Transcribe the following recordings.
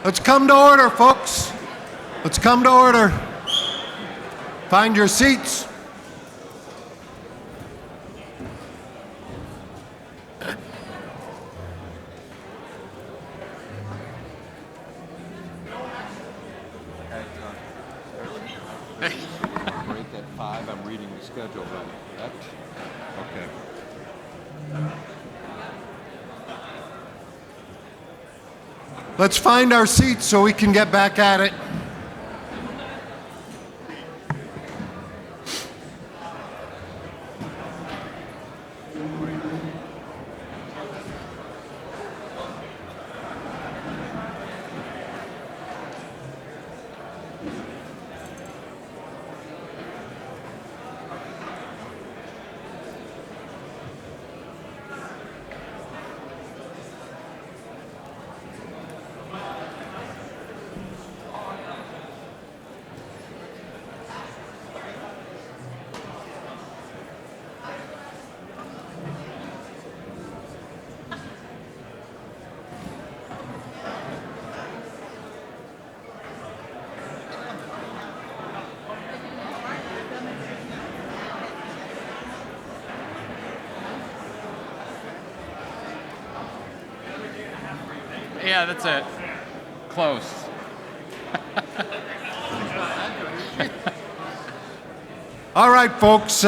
Let's come to order, folks. Let's come to order. Find your seats. Break at 5. I'm reading the schedule right. Correct? Okay. Let's find our seats so we can get back at it. Yeah, that's it. Close. All right, folks.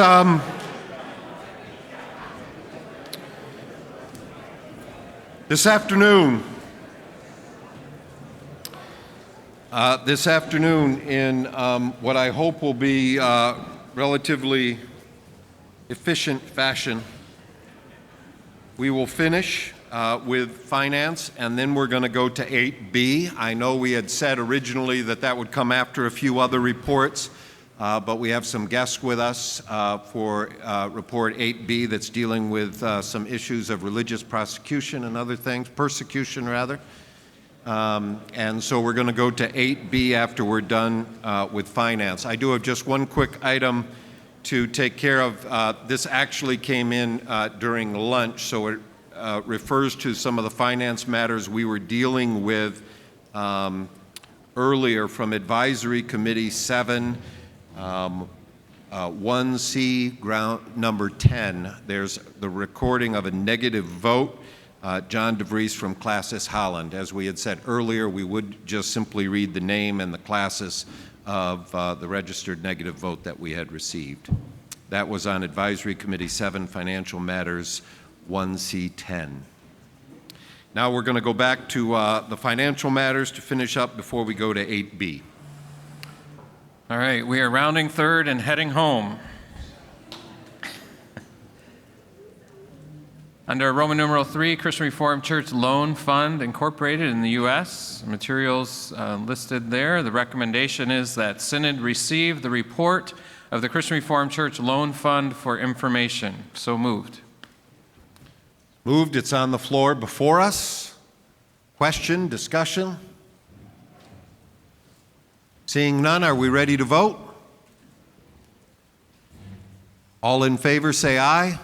This afternoon, in what I hope will be relatively efficient fashion, we will finish with finance, and then we're going to go to 8B. I know we had said originally that that would come after a few other reports, but we have some guests with us for report 8B that's dealing with some issues of religious prosecution and other things, persecution rather. And so we're going to go to 8B after we're done with finance. I do have just one quick item to take care of. This actually came in during lunch, so it refers to some of the finance matters we were dealing with earlier from Advisory Committee 7, 1C, ground number 10. There's the recording of a negative vote. John DeVries from Classis Holland. As we had said earlier, we would just simply read the name and the classis of the registered negative vote that we had received. That was on Advisory Committee 7, Financial Matters 1C10. Now we're going to go back to the financial matters to finish up before we go to 8B. All right, we are rounding third and heading home. Under Roman numeral 3, Christian Reformed Church Loan Fund Incorporated in the U.S., materials listed there. The recommendation is that Synod receive the report of the Christian Reformed Church Loan Fund for information. So moved. Moved. It's on the floor before us. Question, discussion? Seeing none, are we ready to vote? All in favor say aye.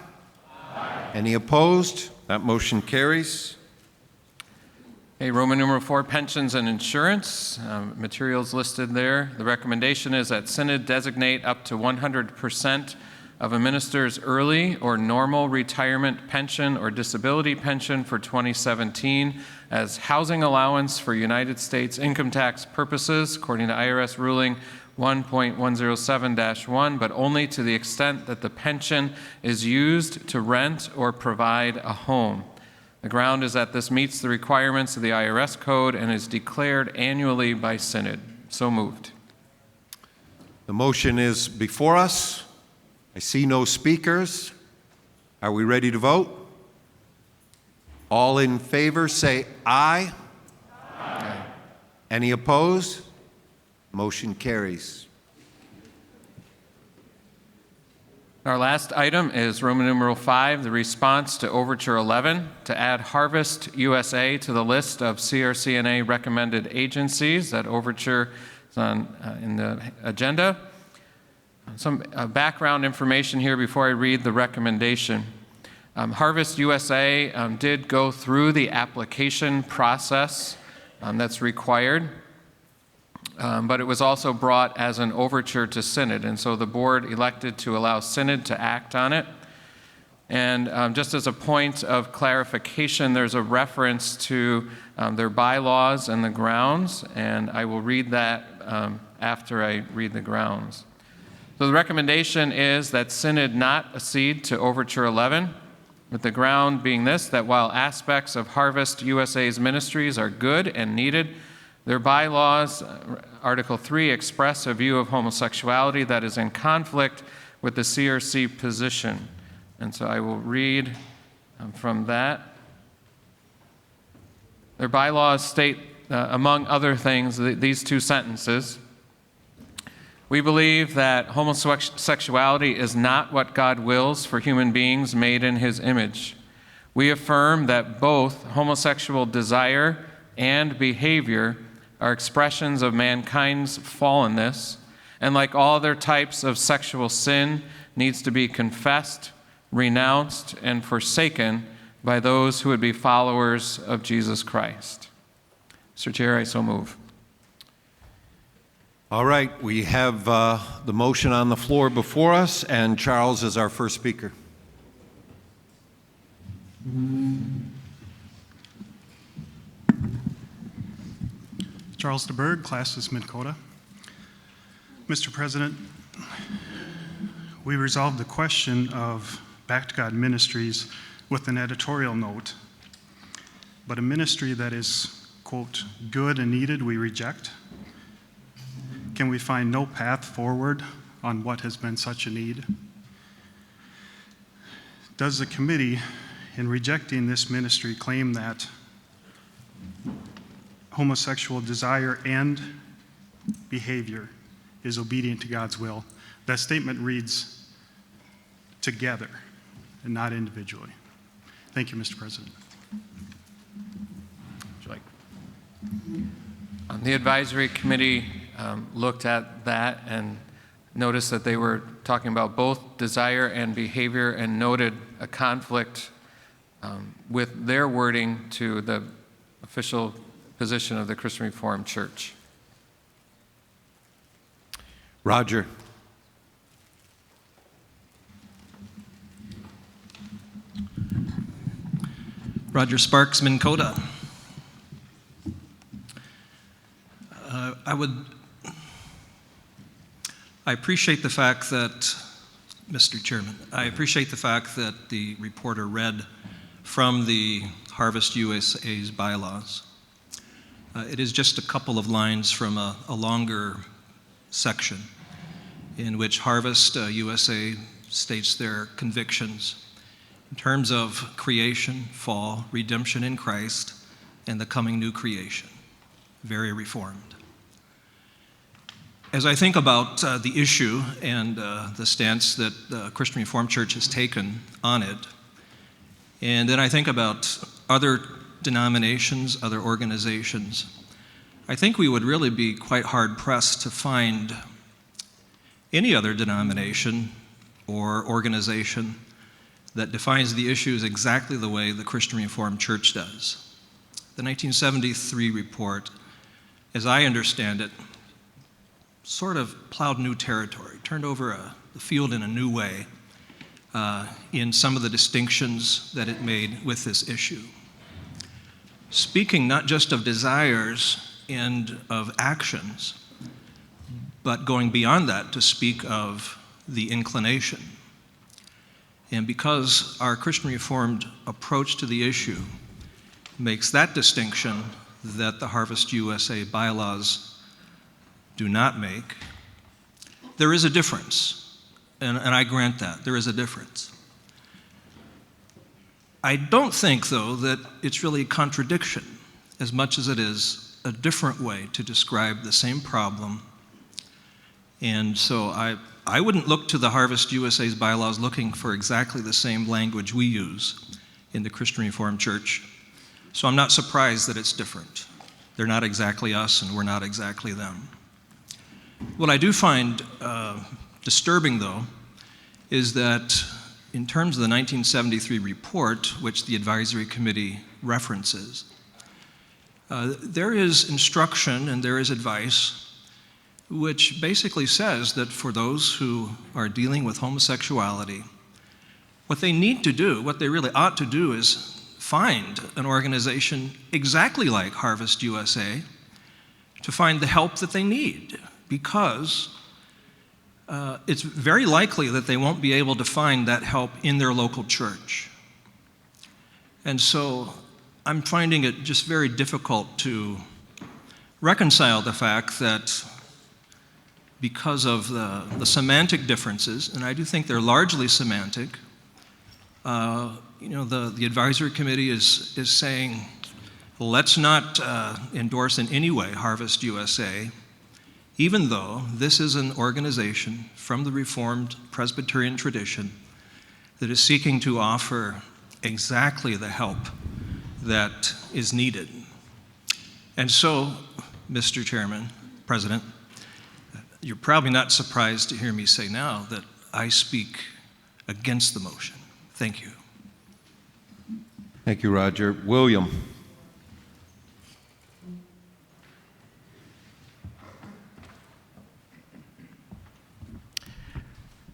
Aye. Any opposed? That motion carries. Okay, Roman numeral 4, pensions and insurance, materials listed there. The recommendation is that Synod designate up to 100% of a minister's early or normal retirement pension or disability pension for 2017 as housing allowance for United States income tax purposes, according to IRS ruling 1.107-1, but only to the extent that the pension is used to rent or provide a home. The ground is that this meets the requirements of the IRS code and is declared annually by Synod. So moved. The motion is before us. I see no speakers. Are we ready to vote? All in favor say aye. Aye. Any opposed? Motion carries. Our last item is Roman numeral 5, the response to Overture 11, to add Harvest USA to the list of CRCNA recommended agencies. That overture is in the agenda. Some background information here before I read the recommendation. Harvest USA did go through the application process that's required. But it was also brought as an overture to Synod, and so the board elected to allow Synod to act on it. And just as a point of clarification, there's a reference to their bylaws and the grounds, and I will read that after I read the grounds. So the recommendation is that Synod not accede to Overture 11, with the ground being this, that while aspects of Harvest USA's ministries are good and needed, their bylaws, Article 3, express a view of homosexuality that is in conflict with the CRC position. And so I will read from that. Their bylaws state, among other things, these two sentences. We believe that homosexuality is not what God wills for human beings made in His image. We affirm that both homosexual desire and behavior are expressions of mankind's fallenness, and like all other types of sexual sin, needs to be confessed, renounced, and forsaken by those who would be followers of Jesus Christ. Mr. Chair, I so move. All right, we have the motion on the floor before us, and Charles is our first speaker. Charles DeBerg, Classes Midkota. Mr. President, we resolved the question of Back to God Ministries with an editorial note, but a ministry that is, quote, good and needed, we reject. Can we find no path forward on what has been such a need? Does the committee, in rejecting this ministry, claim that homosexual desire and behavior is obedient to God's will? That statement reads together and not individually. Thank you, Mr. President. Would you like? The advisory committee looked at that and noticed that they were talking about both desire and behavior, and noted a conflict with their wording to the official position of the Christian Reformed Church. Roger. Roger Sparks, Minnesota. I appreciate the fact that, Mr. Chairman, I appreciate the fact that the reporter read from the Harvest USA's bylaws. It is just a couple of lines from a longer section in which Harvest USA states their convictions in terms of creation, fall, redemption in Christ, and the coming new creation. Very reformed. As I think about the issue and the stance that the Christian Reformed Church has taken on it, and then I think about other denominations, other organizations, I think we would really be quite hard-pressed to find any other denomination or organization that defines the issues exactly the way the Christian Reformed Church does. The 1973 report, as I understand it, sort of plowed new territory, turned over the field in a new way in some of the distinctions that it made with this issue. Speaking not just of desires and of actions, but going beyond that to speak of the inclination. And because our Christian Reformed approach to the issue makes that distinction that the Harvest USA bylaws do not make, there is a difference, and I grant that, there is a difference. I don't think, though, that it's really a contradiction as much as it is a different way to describe the same problem. And so I wouldn't look to the Harvest USA's bylaws looking for exactly the same language we use in the Christian Reformed Church. So I'm not surprised that it's different. They're not exactly us, and we're not exactly them. What I do find disturbing, though, is that in terms of the 1973 report, which the advisory committee references, there is instruction and there is advice which basically says that for those who are dealing with homosexuality, what they need to do, what they really ought to do, is find an organization exactly like Harvest USA to find the help that they need, because it's very likely that they won't be able to find that help in their local church. And so I'm finding it just very difficult to reconcile the fact that because of the semantic differences, and I do think they're largely semantic, the advisory committee is saying, let's not endorse in any way Harvest USA, even though this is an organization from the Reformed Presbyterian tradition that is seeking to offer exactly the help that is needed. And so, Mr. Chairman, President, you're probably not surprised to hear me say now that I speak against the motion. Thank you. Thank you, Roger. William.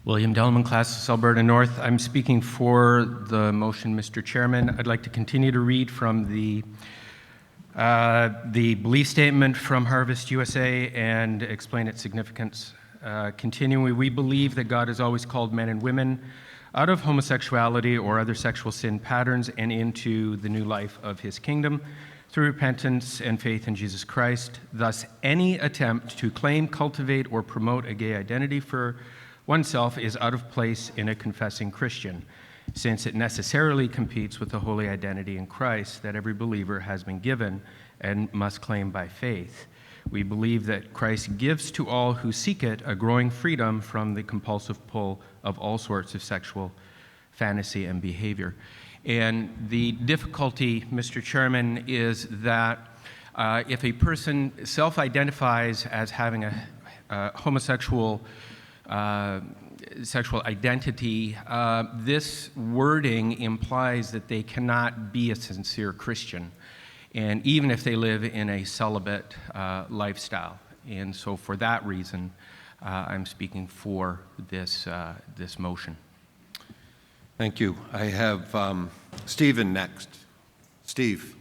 William Delman, Classis, Alberta North. I'm speaking for the motion, Mr. Chairman. I'd like to continue to read from the belief statement from Harvest USA and explain its significance. Continuing, we believe that God has always called men and women out of homosexuality or other sexual sin patterns and into the new life of his kingdom through repentance and faith in Jesus Christ. Thus, any attempt to claim, cultivate, or promote a gay identity for oneself is out of place in a confessing Christian, since it necessarily competes with the holy identity in Christ that every believer has been given and must claim by faith. We believe that Christ gives to all who seek it a growing freedom from the compulsive pull of all sorts of sexual fantasy and behavior. And the difficulty, Mr. Chairman, is that if a person self-identifies as having a homosexual sexual identity, this wording implies that they cannot be a sincere Christian, and even if they live in a celibate lifestyle. And so for that reason, I'm speaking for this motion. Thank you. I have Stephen next. Steve.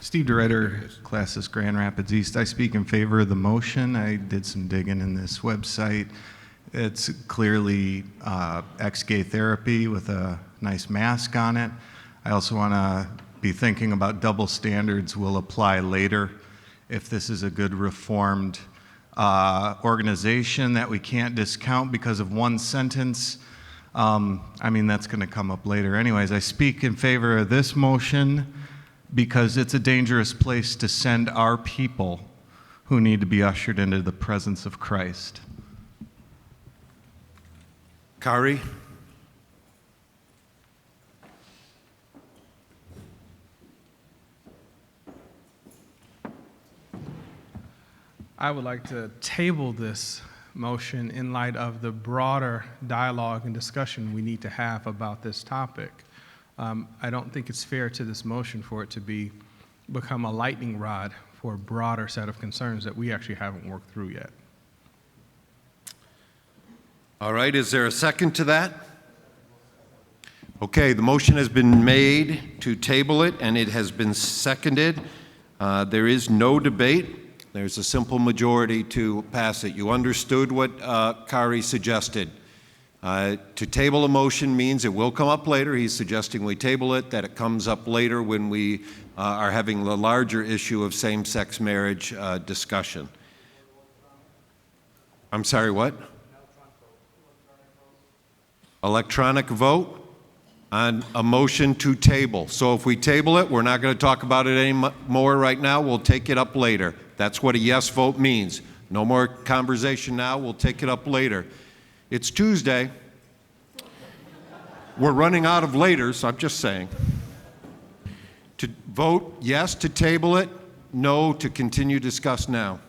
Steve DeRitter, Classis Grand Rapids East. I speak in favor of the motion. I did some digging in this website. It's clearly ex-gay therapy with a nice mask on it. I also want to be thinking about double standards will apply later if this is a good reformed organization that we can't discount because of one sentence. That's going to come up later. Anyways, I speak in favor of this motion because it's a dangerous place to send our people who need to be ushered into the presence of Christ. Kari. I would like to table this motion in light of the broader dialogue and discussion we need to have about this topic. I don't think it's fair to this motion for it to become a lightning rod for a broader set of concerns that we actually haven't worked through yet. All right, is there a second to that? Okay, the motion has been made to table it, and it has been seconded. There is no debate. There's a simple majority to pass it. You understood what Kari suggested. To table a motion means it will come up later. He's suggesting we table it, that it comes up later when we are having the larger issue of same-sex marriage discussion. I'm sorry, what? Electronic vote on a motion to table. So if we table it, we're not going to talk about it anymore right now. We'll take it up later. That's what a yes vote means. No more conversation now. We'll take it up later. It's Tuesday. We're running out of laters, I'm just saying. To vote yes to table it, no to continue discuss now.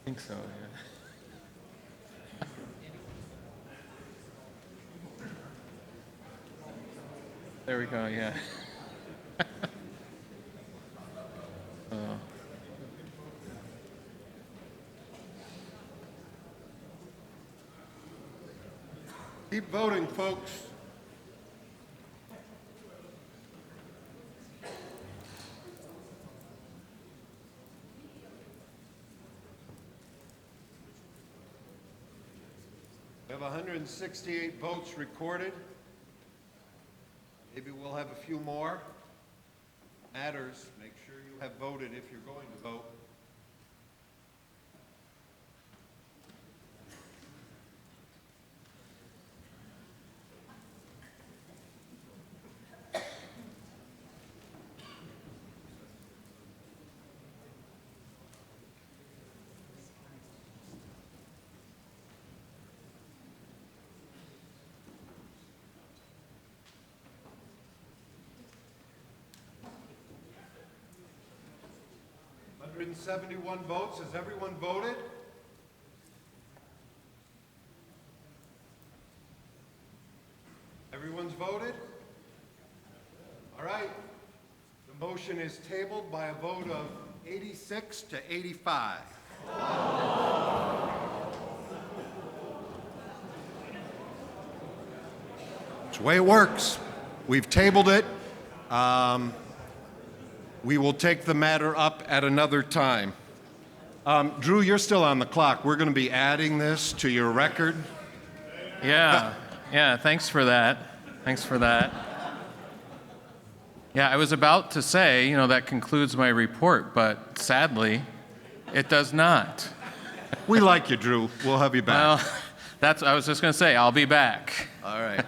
think so, yeah. There we go, yeah. Keep voting, folks. We have 168 votes recorded. Maybe we'll have a few more. Matters, make sure you have voted if you're going to vote. Hundred and 71 votes. Has everyone voted? Everyone's voted? All right. The motion is tabled by a vote of 86 to 85. It's the way it works. We've tabled it. We will take the matter up at another time. Drew, you're still on the clock. We're going to be adding this to your record. Yeah, yeah, thanks for that. Thanks for that. Yeah, I was about to say, that concludes my report, but sadly, it does not. We like you, Drew. We'll have you back. Well, I was just going to say, I'll be back. All right.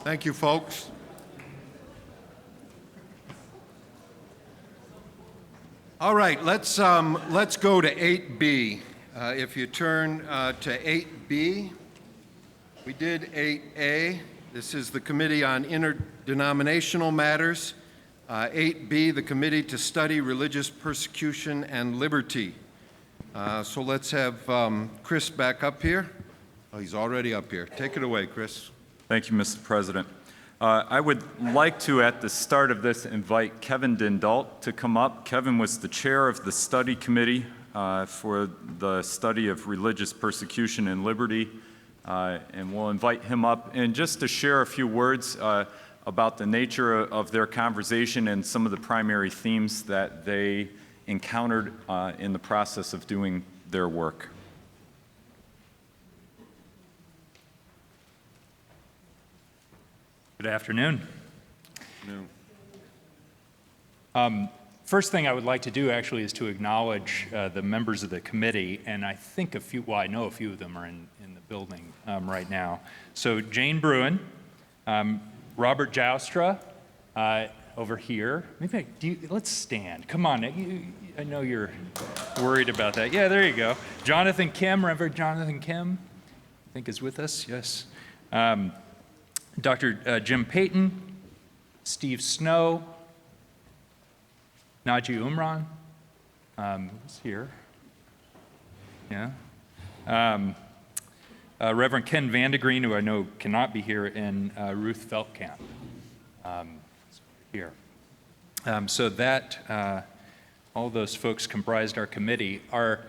Thank you, folks. All right, let's go to 8B. If you turn to 8B, we did 8A. This is the Committee on Interdenominational Matters. 8B, the Committee to Study Religious Persecution and Liberty. So let's have Chris back up here. Oh, he's already up here. Take it away, Chris. Thank you, Mr. President. I would like to, at the start of this, invite Kevin Dindalt to come up. Kevin was the chair of the study committee for the study of religious persecution and liberty, and we'll invite him up. And just to share a few words about the nature of their conversation and some of the primary themes that they encountered in the process of doing their work. Good afternoon. First thing I would like to do actually is to acknowledge the members of the committee, and I think I know a few of them are in the building right now. So Jane Bruin, Robert Joustra, over here. Let's stand. Come on, I know you're worried about that. Yeah, there you go. Jonathan Kim, Reverend Jonathan Kim, I think is with us, yes. Dr. Jim Payton, Steve Snow, Naji Umran, who's here, yeah. Reverend Ken Vandegreen, who I know cannot be here, and Ruth Feldkamp, here. So that, all those folks comprised our committee. Our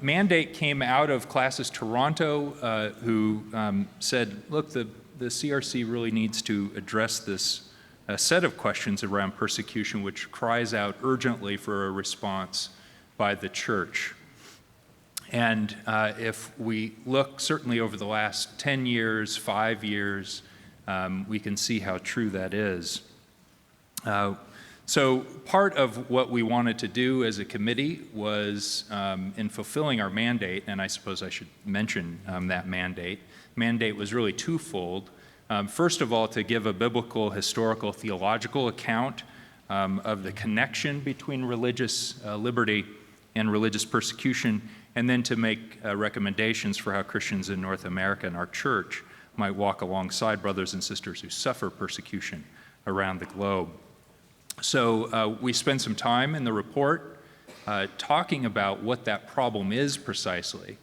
mandate came out of Classes Toronto, who said, look, the CRC really needs to address this set of questions around persecution, which cries out urgently for a response by the church. And if we look certainly over the last 10 years, 5 years, we can see how true that is. So part of what we wanted to do as a committee was, in fulfilling our mandate, and I suppose I should mention that mandate was really twofold. First of all, to give a biblical, historical, theological account of the connection between religious liberty and religious persecution, and then to make recommendations for how Christians in North America and our church might walk alongside brothers and sisters who suffer persecution around the globe. So we spent some time in the report talking about what that problem is precisely,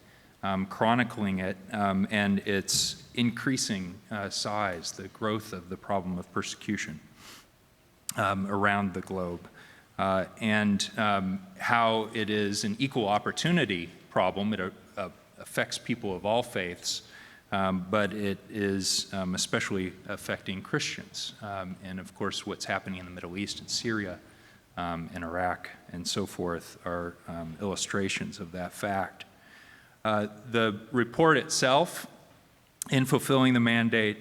chronicling it, and its increasing size, the growth of the problem of persecution around the globe, and how it is an equal opportunity problem. It affects people of all faiths, but it is especially affecting Christians. And of course, what's happening in the Middle East and Syria and Iraq and so forth are illustrations of that fact. The report itself, in fulfilling the mandate,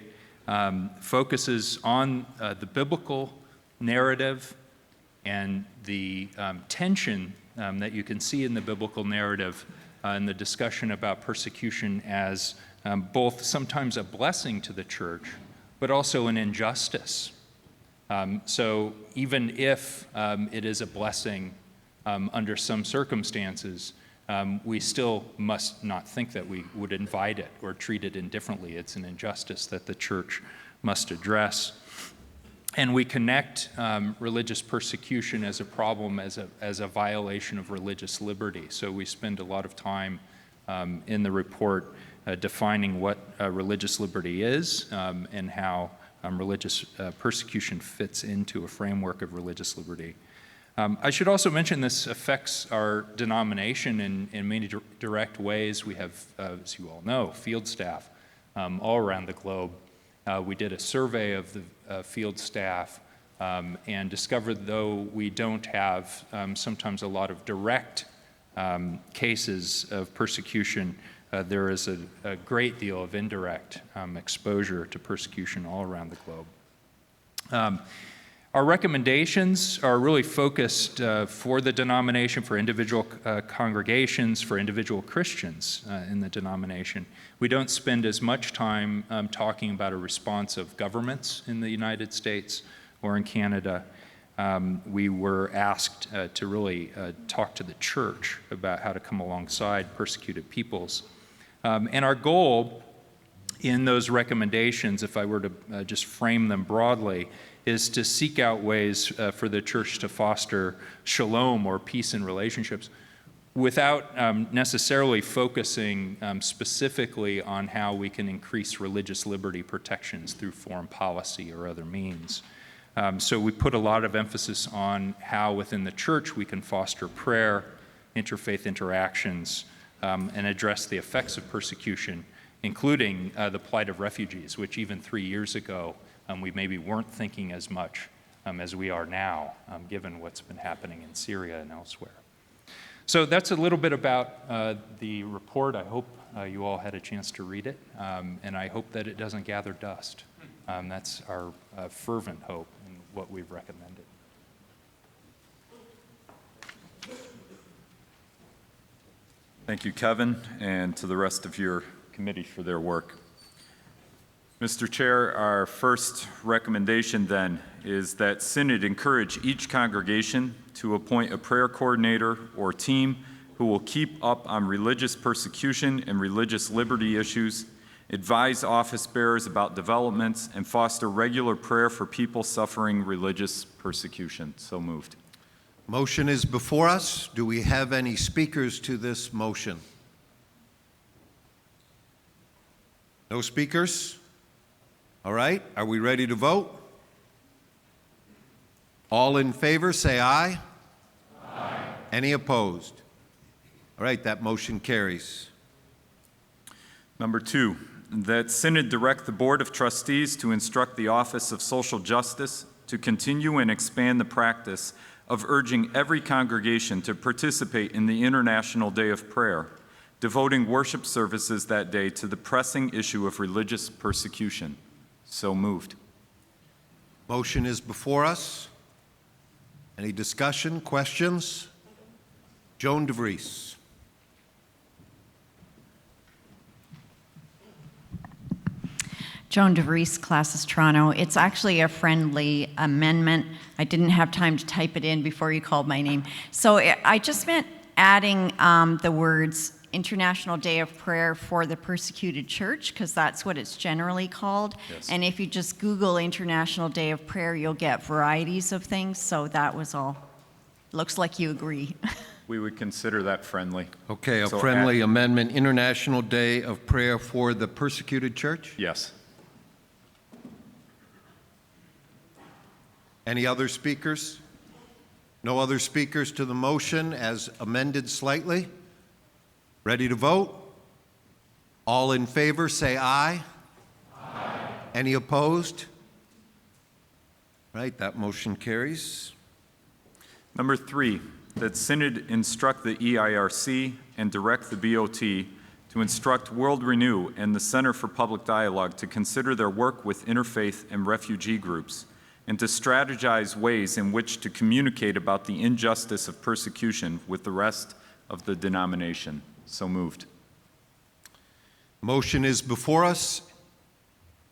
focuses on the biblical narrative and the tension that you can see in the biblical narrative in the discussion about persecution as both sometimes a blessing to the church, but also an injustice. So even if it is a blessing under some circumstances, we still must not think that we would invite it or treat it indifferently. It's an injustice that the church must address. And we connect religious persecution as a problem, as a violation of religious liberty. So we spend a lot of time in the report defining what religious liberty is and how religious persecution fits into a framework of religious liberty. I should also mention this affects our denomination in many direct ways. We have, as you all know, field staff all around the globe. We did a survey of the field staff and discovered, though we don't have sometimes a lot of direct cases of persecution, there is a great deal of indirect exposure to persecution all around the globe. Our recommendations are really focused for the denomination, for individual congregations, for individual Christians in the denomination. We don't spend as much time talking about a response of governments in the United States or in Canada. We were asked to really talk to the church about how to come alongside persecuted peoples. And our goal in those recommendations, if I were to just frame them broadly, is to seek out ways for the church to foster shalom or peace in relationships without necessarily focusing specifically on how we can increase religious liberty protections through foreign policy or other means. So we put a lot of emphasis on how within the church we can foster prayer, interfaith interactions, and address the effects of persecution, including the plight of refugees, which even 3 years ago we maybe weren't thinking as much as we are now, given what's been happening in Syria and elsewhere. So that's a little bit about the report. I hope you all had a chance to read it, and I hope that it doesn't gather dust. That's our fervent hope in what we've recommended. Thank you, Kevin, and to the rest of your committee for their work. Mr. Chair, our first recommendation then is that Synod encourage each congregation to appoint a prayer coordinator or team who will keep up on religious persecution and religious liberty issues, advise office bearers about developments, and foster regular prayer for people suffering religious persecution. So moved. Motion is before us. Do we have any speakers to this motion? No speakers? All right, are we ready to vote? All in favor, say aye. Aye. Any opposed? All right, that motion carries. Number 2, that Synod direct the Board of Trustees to instruct the Office of Social Justice to continue and expand the practice of urging every congregation to participate in the International Day of Prayer, devoting worship services that day to the pressing issue of religious persecution. So moved. Motion is before us. Any discussion, questions? Joan DeVries. Joan DeVries, Classes Toronto. It's actually a friendly amendment. I didn't have time to type it in before you called my name. So I just meant adding the words International Day of Prayer for the Persecuted Church, because that's what it's generally called. Yes. And if you just Google International Day of Prayer, you'll get varieties of things. So that was all. Looks like you agree. we would consider that friendly. Okay, a So friendly amendment, International Day of Prayer for the Persecuted Church. Yes. Any other speakers? No other speakers to the motion as amended slightly? Ready to vote? All in favor, say aye. Aye. Any opposed? Right, that motion carries. Number 3, that Synod instruct the EIRC and direct the BOT to instruct World Renew and the Center for Public Dialogue to consider their work with interfaith and refugee groups, and to strategize ways in which to communicate about the injustice of persecution with the rest of the denomination. So moved. Motion is before us.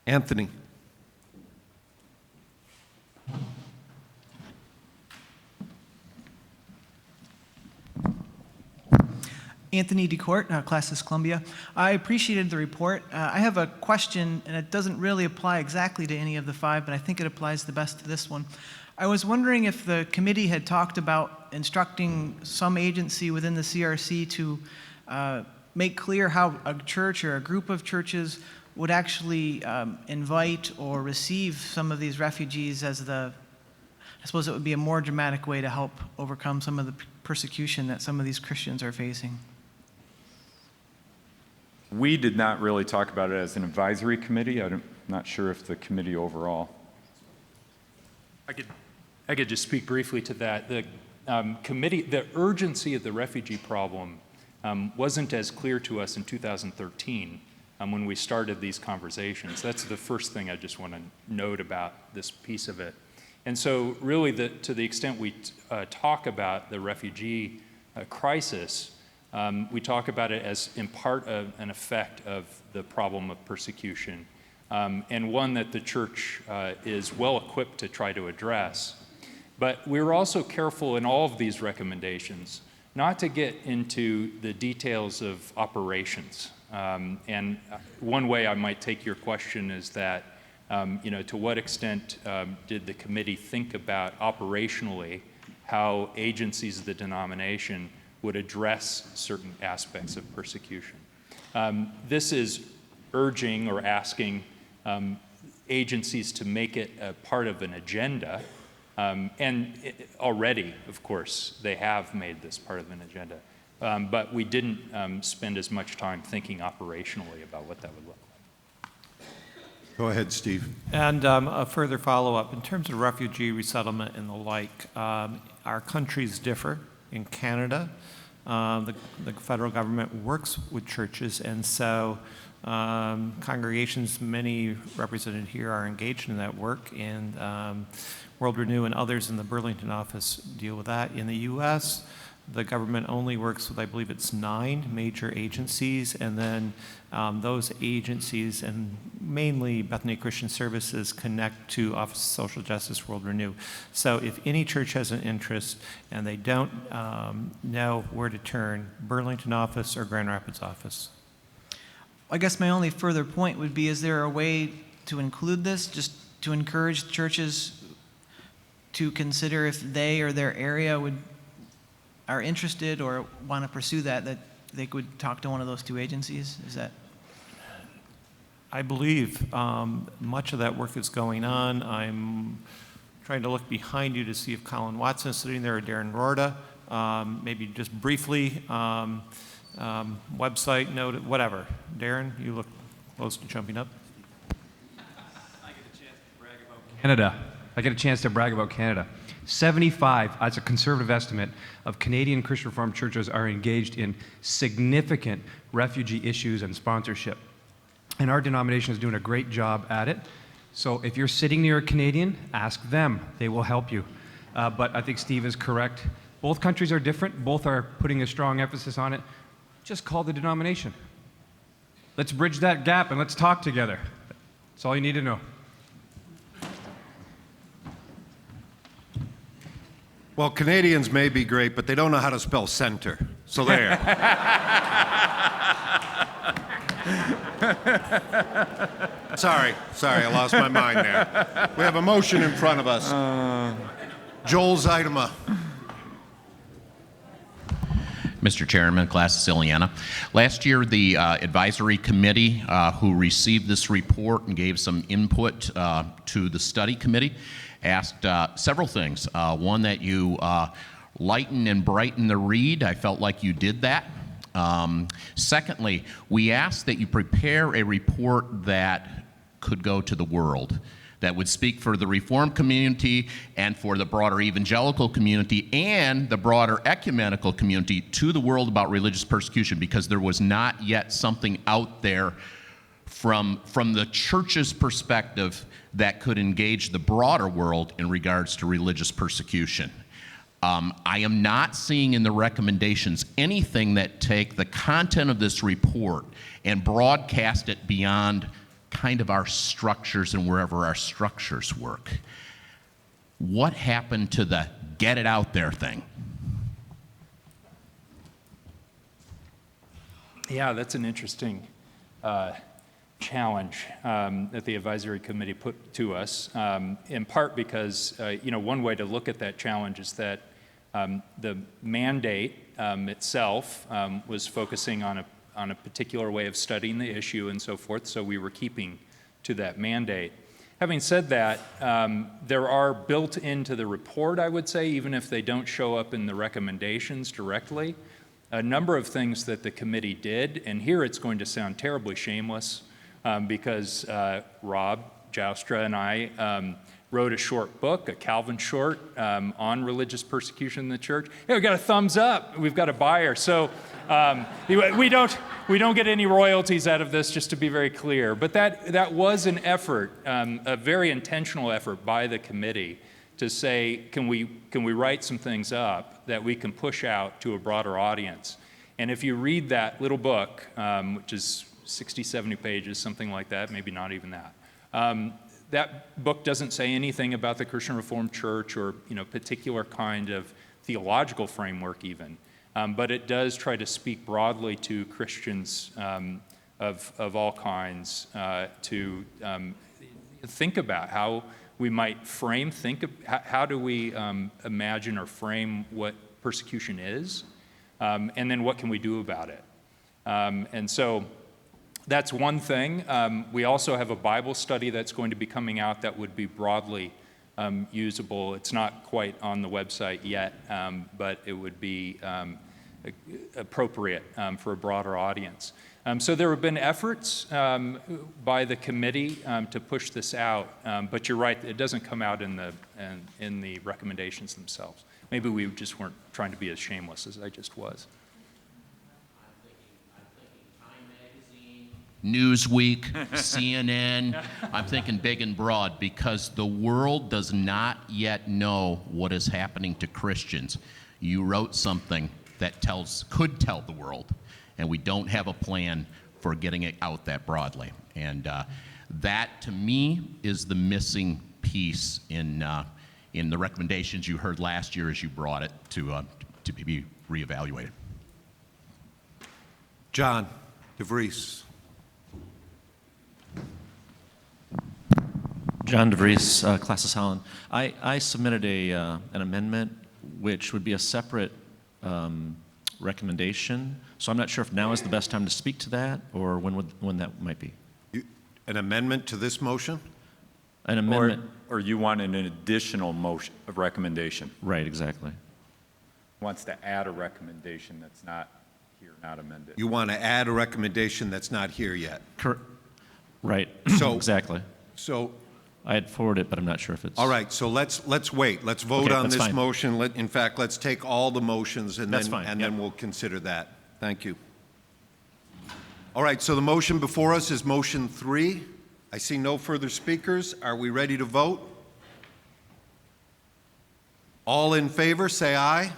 Anthony. Anthony DeCourt, Classes Columbia. I appreciated the report. I have a question, and it doesn't really apply exactly to any of the 5, but I think it applies the best to this one. I was wondering if the committee had talked about instructing some agency within the CRC to make clear how a church or a group of churches would actually invite or receive some of these refugees as I suppose it would be a more dramatic way to help overcome some of the persecution that some of these Christians are facing. We did not really talk about it as an advisory committee. I'm not sure if the committee overall. I could just speak briefly to that. The committee, the urgency of the refugee problem wasn't as clear to us in 2013 when we started these conversations. That's the first thing I just want to note about this piece of it. And so really, to the extent we talk about the refugee crisis, we talk about it as in part an effect of the problem of persecution, and one that the church is well equipped to try to address. But we're also careful in all of these recommendations not to get into the details of operations. And one way I might take your question is that, to what extent did the committee think about operationally how agencies of the denomination would address certain aspects of persecution? This is urging or asking agencies to make it a part of an agenda. Already, of course, they have made this part of an agenda. But we didn't spend as much time thinking operationally about what that would look like. Go ahead, Steve. And a further follow-up, in terms of refugee resettlement and the like, our countries differ. In Canada, the federal government works with churches, and so congregations, many represented here, are engaged in that work, and World Renew and others in the Burlington office deal with that. In the U.S., the government only works with, I believe it's 9 major agencies, and then those agencies, and mainly Bethany Christian Services, connect to Office of Social Justice, World Renew. So if any church has an interest and they don't know where to turn, Burlington office or Grand Rapids office. I guess my only further point would be, is there a way to include this, just to encourage churches to consider if they or their area are interested or want to pursue that they could talk to one of those 2 agencies? Is that? I believe much of that work is going on. I'm trying to look behind you to see if Colin Watson is sitting there or Darren Rorda. Maybe just briefly, website, note, whatever. Darren, you look close to jumping up. I get a chance to brag about Canada. 75, as a conservative estimate, of Canadian Christian Reformed churches are engaged in significant refugee issues and sponsorship. And our denomination is doing a great job at it. So if you're sitting near a Canadian, ask them. They will help you. But I think Steve is correct. Both countries are different. Both are putting a strong emphasis on it. Just call the denomination. Let's bridge that gap and let's talk together. That's all you need to know. Well, Canadians may be great, but they don't know how to spell center. So there. Sorry, I lost my mind there. We have a motion in front of us. Joel Zeidema. Mr. Chairman, Class of Ileana. Last year, the advisory committee who received this report and gave some input to the study committee asked several things. One, that you lighten and brighten the read. I felt like you did that. Secondly, we asked that you prepare a report that could go to the world, that would speak for the Reformed community and for the broader evangelical community and the broader ecumenical community to the world about religious persecution, because there was not yet something out there from the church's perspective that could engage the broader world in regards to religious persecution. I am not seeing in the recommendations anything that take the content of this report and broadcast it beyond kind of our structures and wherever our structures work. What happened to the get it out there thing? Yeah, that's an interesting challenge that the advisory committee put to us, in part because, one way to look at that challenge is that the mandate itself was focusing on a particular way of studying the issue and so forth, so we were keeping to that mandate. Having said that, there are built into the report, I would say, even if they don't show up in the recommendations directly, a number of things that the committee did, and here it's going to sound terribly shameless because Rob Joustra and I wrote a short book, a Calvin short, on religious persecution in the church. Hey, we got a thumbs up. We've got a buyer. So we don't get any royalties out of this, just to be very clear. But that was an effort, a very intentional effort by the committee to say, can we write some things up that we can push out to a broader audience? And if you read that little book, which is 60, 70 pages, something like that, maybe not even that, that book doesn't say anything about the Christian Reformed Church or particular kind of theological framework even, but it does try to speak broadly to Christians of all kinds to think about how we might how do we imagine or frame what persecution is, and then what can we do about it. And so that's one thing. We also have a Bible study that's going to be coming out that would be broadly usable. It's not quite on the website yet, but it would be appropriate for a broader audience. So there have been efforts by the committee to push this out, but you're right, it doesn't come out in the recommendations themselves. Maybe we just weren't trying to be as shameless as I just was. Newsweek, CNN, I'm thinking big and broad, because the world does not yet know what is happening to Christians. You wrote something that could tell the world, and we don't have a plan for getting it out that broadly. And that, to me, is the missing piece in the recommendations you heard last year as you brought it to be reevaluated. John DeVries. John DeVries, Classes Holland. I submitted an amendment which would be a separate recommendation. So I'm not sure if now is the best time to speak to that, or when that might be. An amendment to this motion? An amendment. Or you want an additional motion of recommendation? Right, exactly. Wants to add a recommendation that's not here, not amended. You want to add a recommendation that's not here yet? Right. So exactly. So I had forwarded it, but I'm not sure if it's... All right, so let's wait. Let's vote on this motion. In fact, let's take all the motions and then we'll consider that. Thank you. All right, so the motion before us is motion 3. I see no further speakers. Are we ready to vote? All in favor, say aye.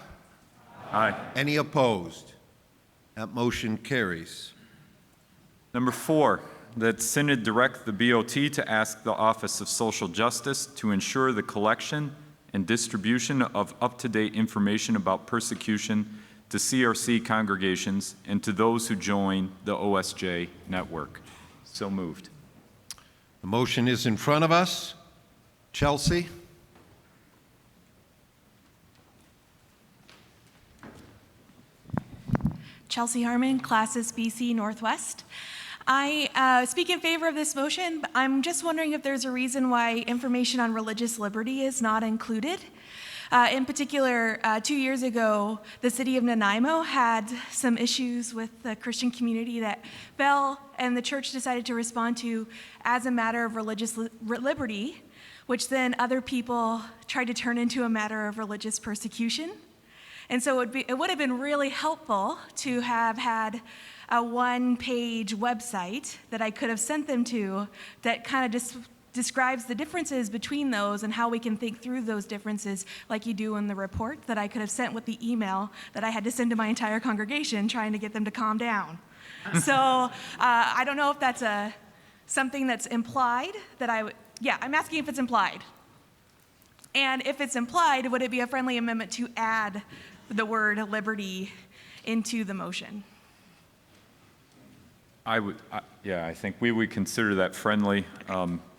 Aye. Any opposed? That motion carries. Number 4, that Synod direct the BOT to ask the Office of Social Justice to ensure the collection and distribution of up-to-date information about persecution to CRC congregations and to those who join the OSJ network. So moved. The motion is in front of us. Chelsea? Chelsea Harmon, Classis BC Northwest. I speak in favor of this motion, but I'm just wondering if there's a reason why information on religious liberty is not included. In particular, 2 years ago, the city of Nanaimo had some issues with the Christian community that fell, and the church decided to respond to as a matter of religious liberty, which then other people tried to turn into a matter of religious persecution. And so it would have been really helpful to have had a one-page website that I could have sent them to that kind of just describes the differences between those and how we can think through those differences like you do in the report that I could have sent with the email that I had to send to my entire congregation trying to get them to calm down. So I don't know if that's something that's implied that I'm asking if it's implied. And if it's implied, would it be a friendly amendment to add the word liberty into the motion? I think we would consider that friendly,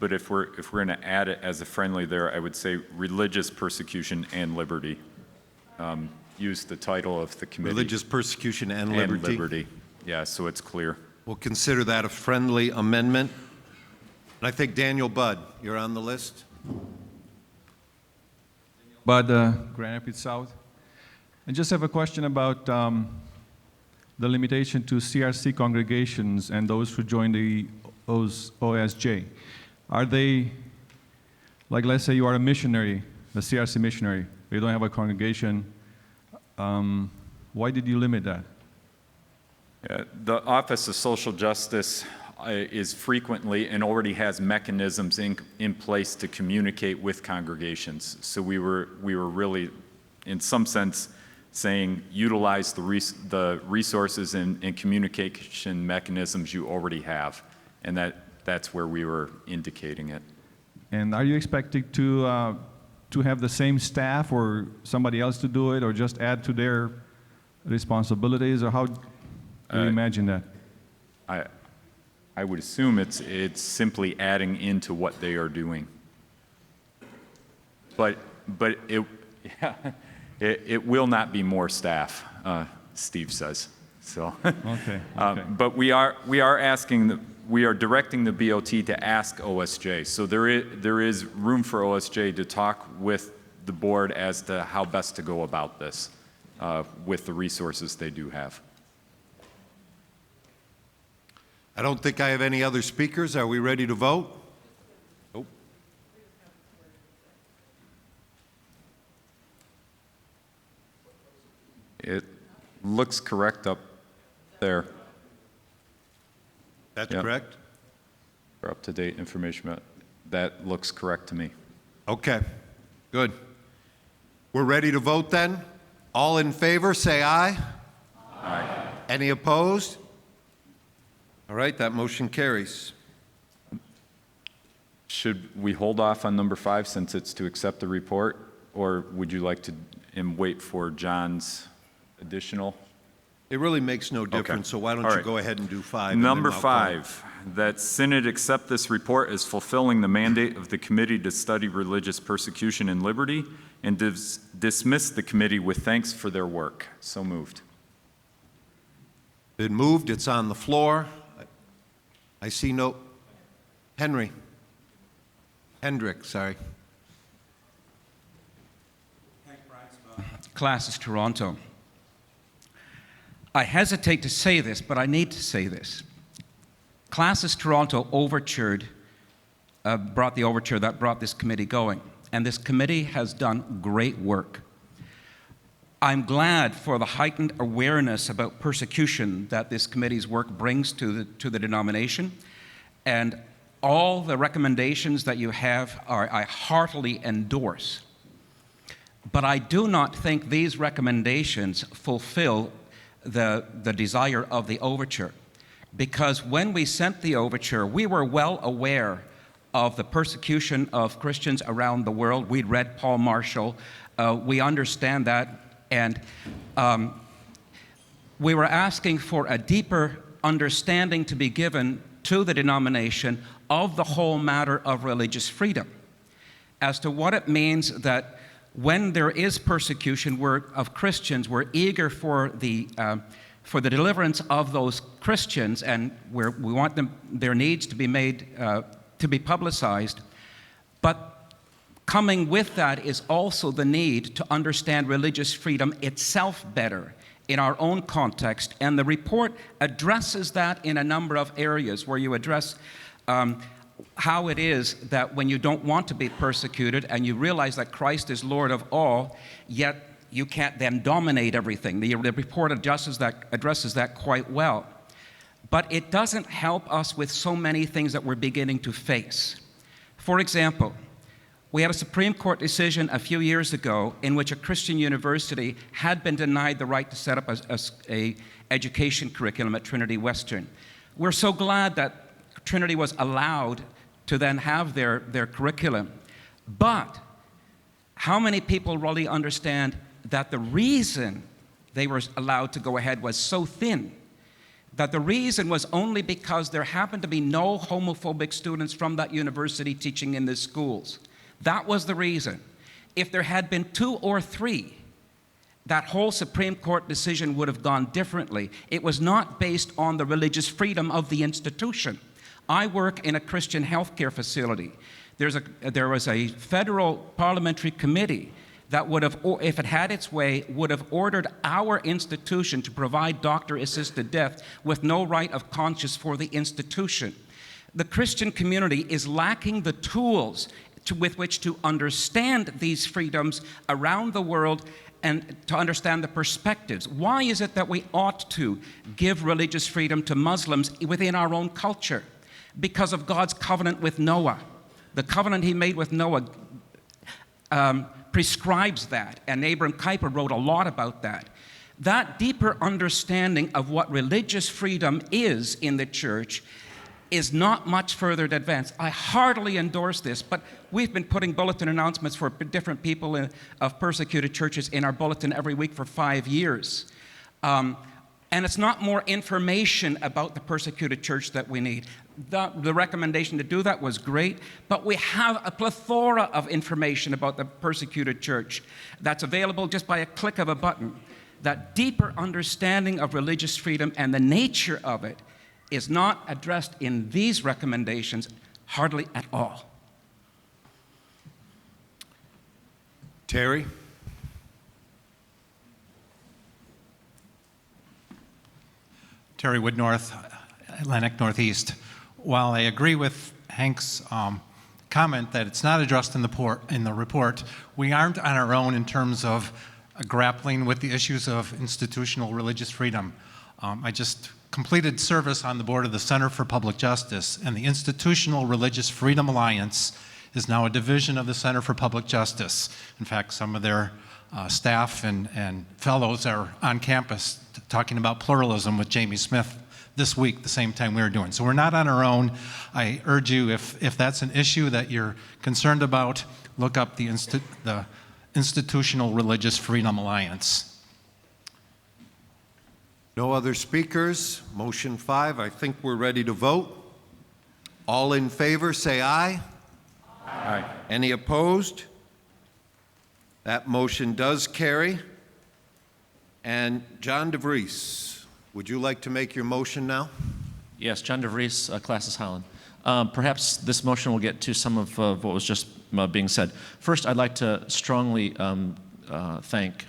but if we're going to add it as a friendly there, I would say religious persecution and liberty. Use the title of the committee. Religious persecution and liberty. And liberty, yeah, so it's clear. We'll consider that a friendly amendment. And I think Daniel Budd, you're on the list. Budd, Grand Rapids South. I just have a question about the limitation to CRC congregations and those who join the OSJ. Are they, like let's say you are a missionary, a CRC missionary, you don't have a congregation, why did you limit that? The Office of Social Justice is frequently and already has mechanisms in place to communicate with congregations. So we were really, in some sense, saying utilize the resources and communication mechanisms you already have, and that's where we were indicating it. And are you expecting to have the same staff or somebody else to do it, or just add to their responsibilities, or how do you imagine that? I would assume it's simply adding into what they are doing. But it will not be more staff, Steve says. So, okay. But we are directing the BOT to ask OSJ. So there is room for OSJ to talk with the board as to how best to go about this with the resources they do have. I don't think I have any other speakers. Are we ready to vote? Nope. It looks correct up there. That's correct? For up-to-date information, that looks correct to me. Okay, good. We're ready to vote then? All in favor, say aye. Aye. Any opposed? All right, that motion carries. Should we hold off on number 5 since it's to accept the report, or would you like to wait for John's additional? It really makes no difference, so why don't you go ahead and do 5? Number 5, that Synod accept this report as fulfilling the mandate of the committee to study religious persecution and liberty, and dismiss the committee with thanks for their work. So moved. Been moved, it's on the floor. I see no, Hendrick, sorry. Classis Toronto. I hesitate to say this, but I need to say this. Classis Toronto brought the overture that brought this committee going, and this committee has done great work. I'm glad for the heightened awareness about persecution that this committee's work brings to the denomination, and all the recommendations that you have I heartily endorse. But I do not think these recommendations fulfill the desire of the overture, because when we sent the overture, we were well aware of the persecution of Christians around the world. We'd read Paul Marshall. We understand that. And we were asking for a deeper understanding to be given to the denomination of the whole matter of religious freedom, as to what it means that when there is persecution of Christians, we're eager for the for the deliverance of those Christians, and where we want their needs to be made, to be publicized. But coming with that is also the need to understand religious freedom itself better in our own context. And the report addresses that in a number of areas, where you address how it is that when you don't want to be persecuted and you realize that Christ is Lord of all, yet you can't then dominate everything. The report addresses that quite well. But it doesn't help us with so many things that we're beginning to face. For example, we had a Supreme Court decision a few years ago in which a Christian university had been denied the right to set up a education curriculum at Trinity Western. We're so glad that Trinity was allowed to then have their curriculum. But how many people really understand that the reason they were allowed to go ahead was so thin, that the reason was only because there happened to be no homophobic students from that university teaching in the schools? That was the reason. If there had been 2 or 3, that whole Supreme Court decision would have gone differently. It was not based on the religious freedom of the institution. I work in a Christian healthcare facility. There was a federal parliamentary committee that would have, if it had its way, would have ordered our institution to provide doctor-assisted death with no right of conscience for the institution. The Christian community is lacking the tools with which to understand these freedoms around the world and to understand the perspectives. Why is it that we ought to give religious freedom to Muslims within our own culture? Because of God's covenant with Noah. The covenant he made with Noah prescribes that, and Abram Kuyper wrote a lot about that. That deeper understanding of what religious freedom is in the church is not much further advanced. I heartily endorse this, but we've been putting bulletin announcements for different people of persecuted churches in our bulletin every week for 5 years. And it's not more information about the persecuted church that we need. The recommendation to do that was great, but we have a plethora of information about the persecuted church that's available just by a click of a button. That deeper understanding of religious freedom and the nature of it is not addressed in these recommendations hardly at all. Terry? Terry Woodnorth, Atlantic Northeast. While I agree with Hank's comment that it's not addressed in the report, we aren't on our own in terms of grappling with the issues of institutional religious freedom. I just completed service on the board of the Center for Public Justice, and the Institutional Religious Freedom Alliance is now a division of the Center for Public Justice. In fact, some of their staff and fellows are on campus talking about pluralism with Jamie Smith this week, the same time we were doing. So we're not on our own. I urge you, if that's an issue that you're concerned about, look up the Institutional Religious Freedom Alliance. No other speakers. Motion 5, I think we're ready to vote. All in favor, say aye. Aye. Any opposed? That motion does carry. And John DeVries, would you like to make your motion now? Yes, John DeVries, Classes Holland. Perhaps this motion will get to some of what was just being said. First, I'd like to strongly thank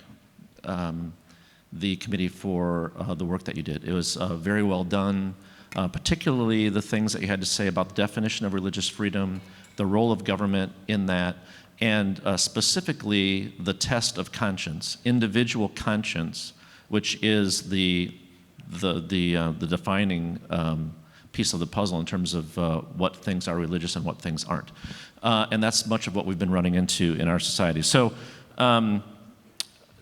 the committee for the work that you did. It was very well done, particularly the things that you had to say about the definition of religious freedom, the role of government in that, and specifically the test of conscience, individual conscience, which is the defining piece of the puzzle in terms of what things are religious and what things aren't. And that's much of what we've been running into in our society. So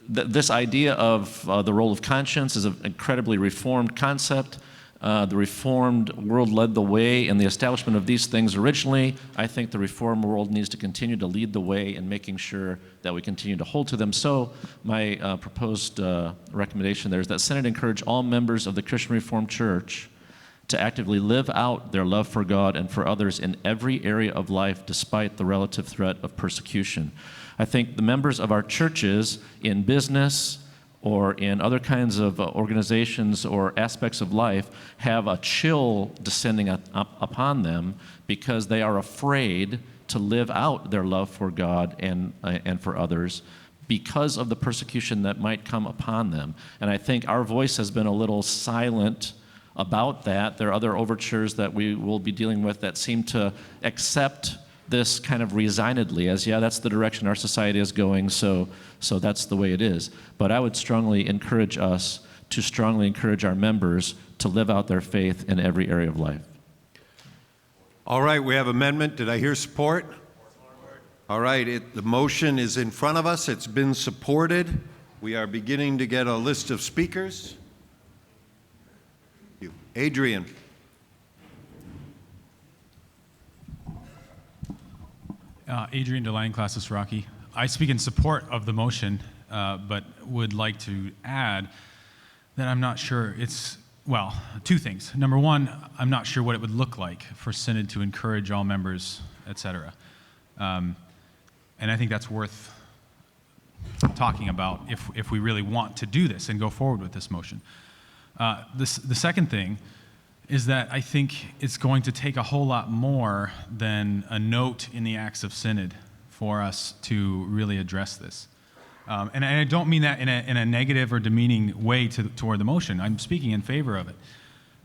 this idea of the role of conscience is an incredibly reformed concept. The Reformed world led the way in the establishment of these things originally. I think the Reformed world needs to continue to lead the way in making sure that we continue to hold to them. So my proposed recommendation there is that Synod encourage all members of the Christian Reformed Church to actively live out their love for God and for others in every area of life despite the relative threat of persecution. I think the members of our churches in business or in other kinds of organizations or aspects of life have a chill descending upon them because they are afraid to live out their love for God and for others because of the persecution that might come upon them. And I think our voice has been a little silent about that. There are other overtures that we will be dealing with that seem to accept this kind of resignedly as, yeah, that's the direction our society is going, so that's the way it is. But I would strongly encourage us to strongly encourage our members to live out their faith in every area of life. All right, we have amendment. Did I hear support? All right, the motion is in front of us. It's been supported. We are beginning to get a list of speakers. Adrian. Adrian Delaney, Classis Rocky. I speak in support of the motion, but would like to add that I'm not sure it's, well, two things. Number one, I'm not sure what it would look like for Synod to encourage all members, et cetera. And I think that's worth talking about if we really want to do this and go forward with this motion. The second thing is that I think it's going to take a whole lot more than a note in the Acts of Synod for us to really address this. And I don't mean that in a negative or demeaning way toward the motion. I'm speaking in favor of it.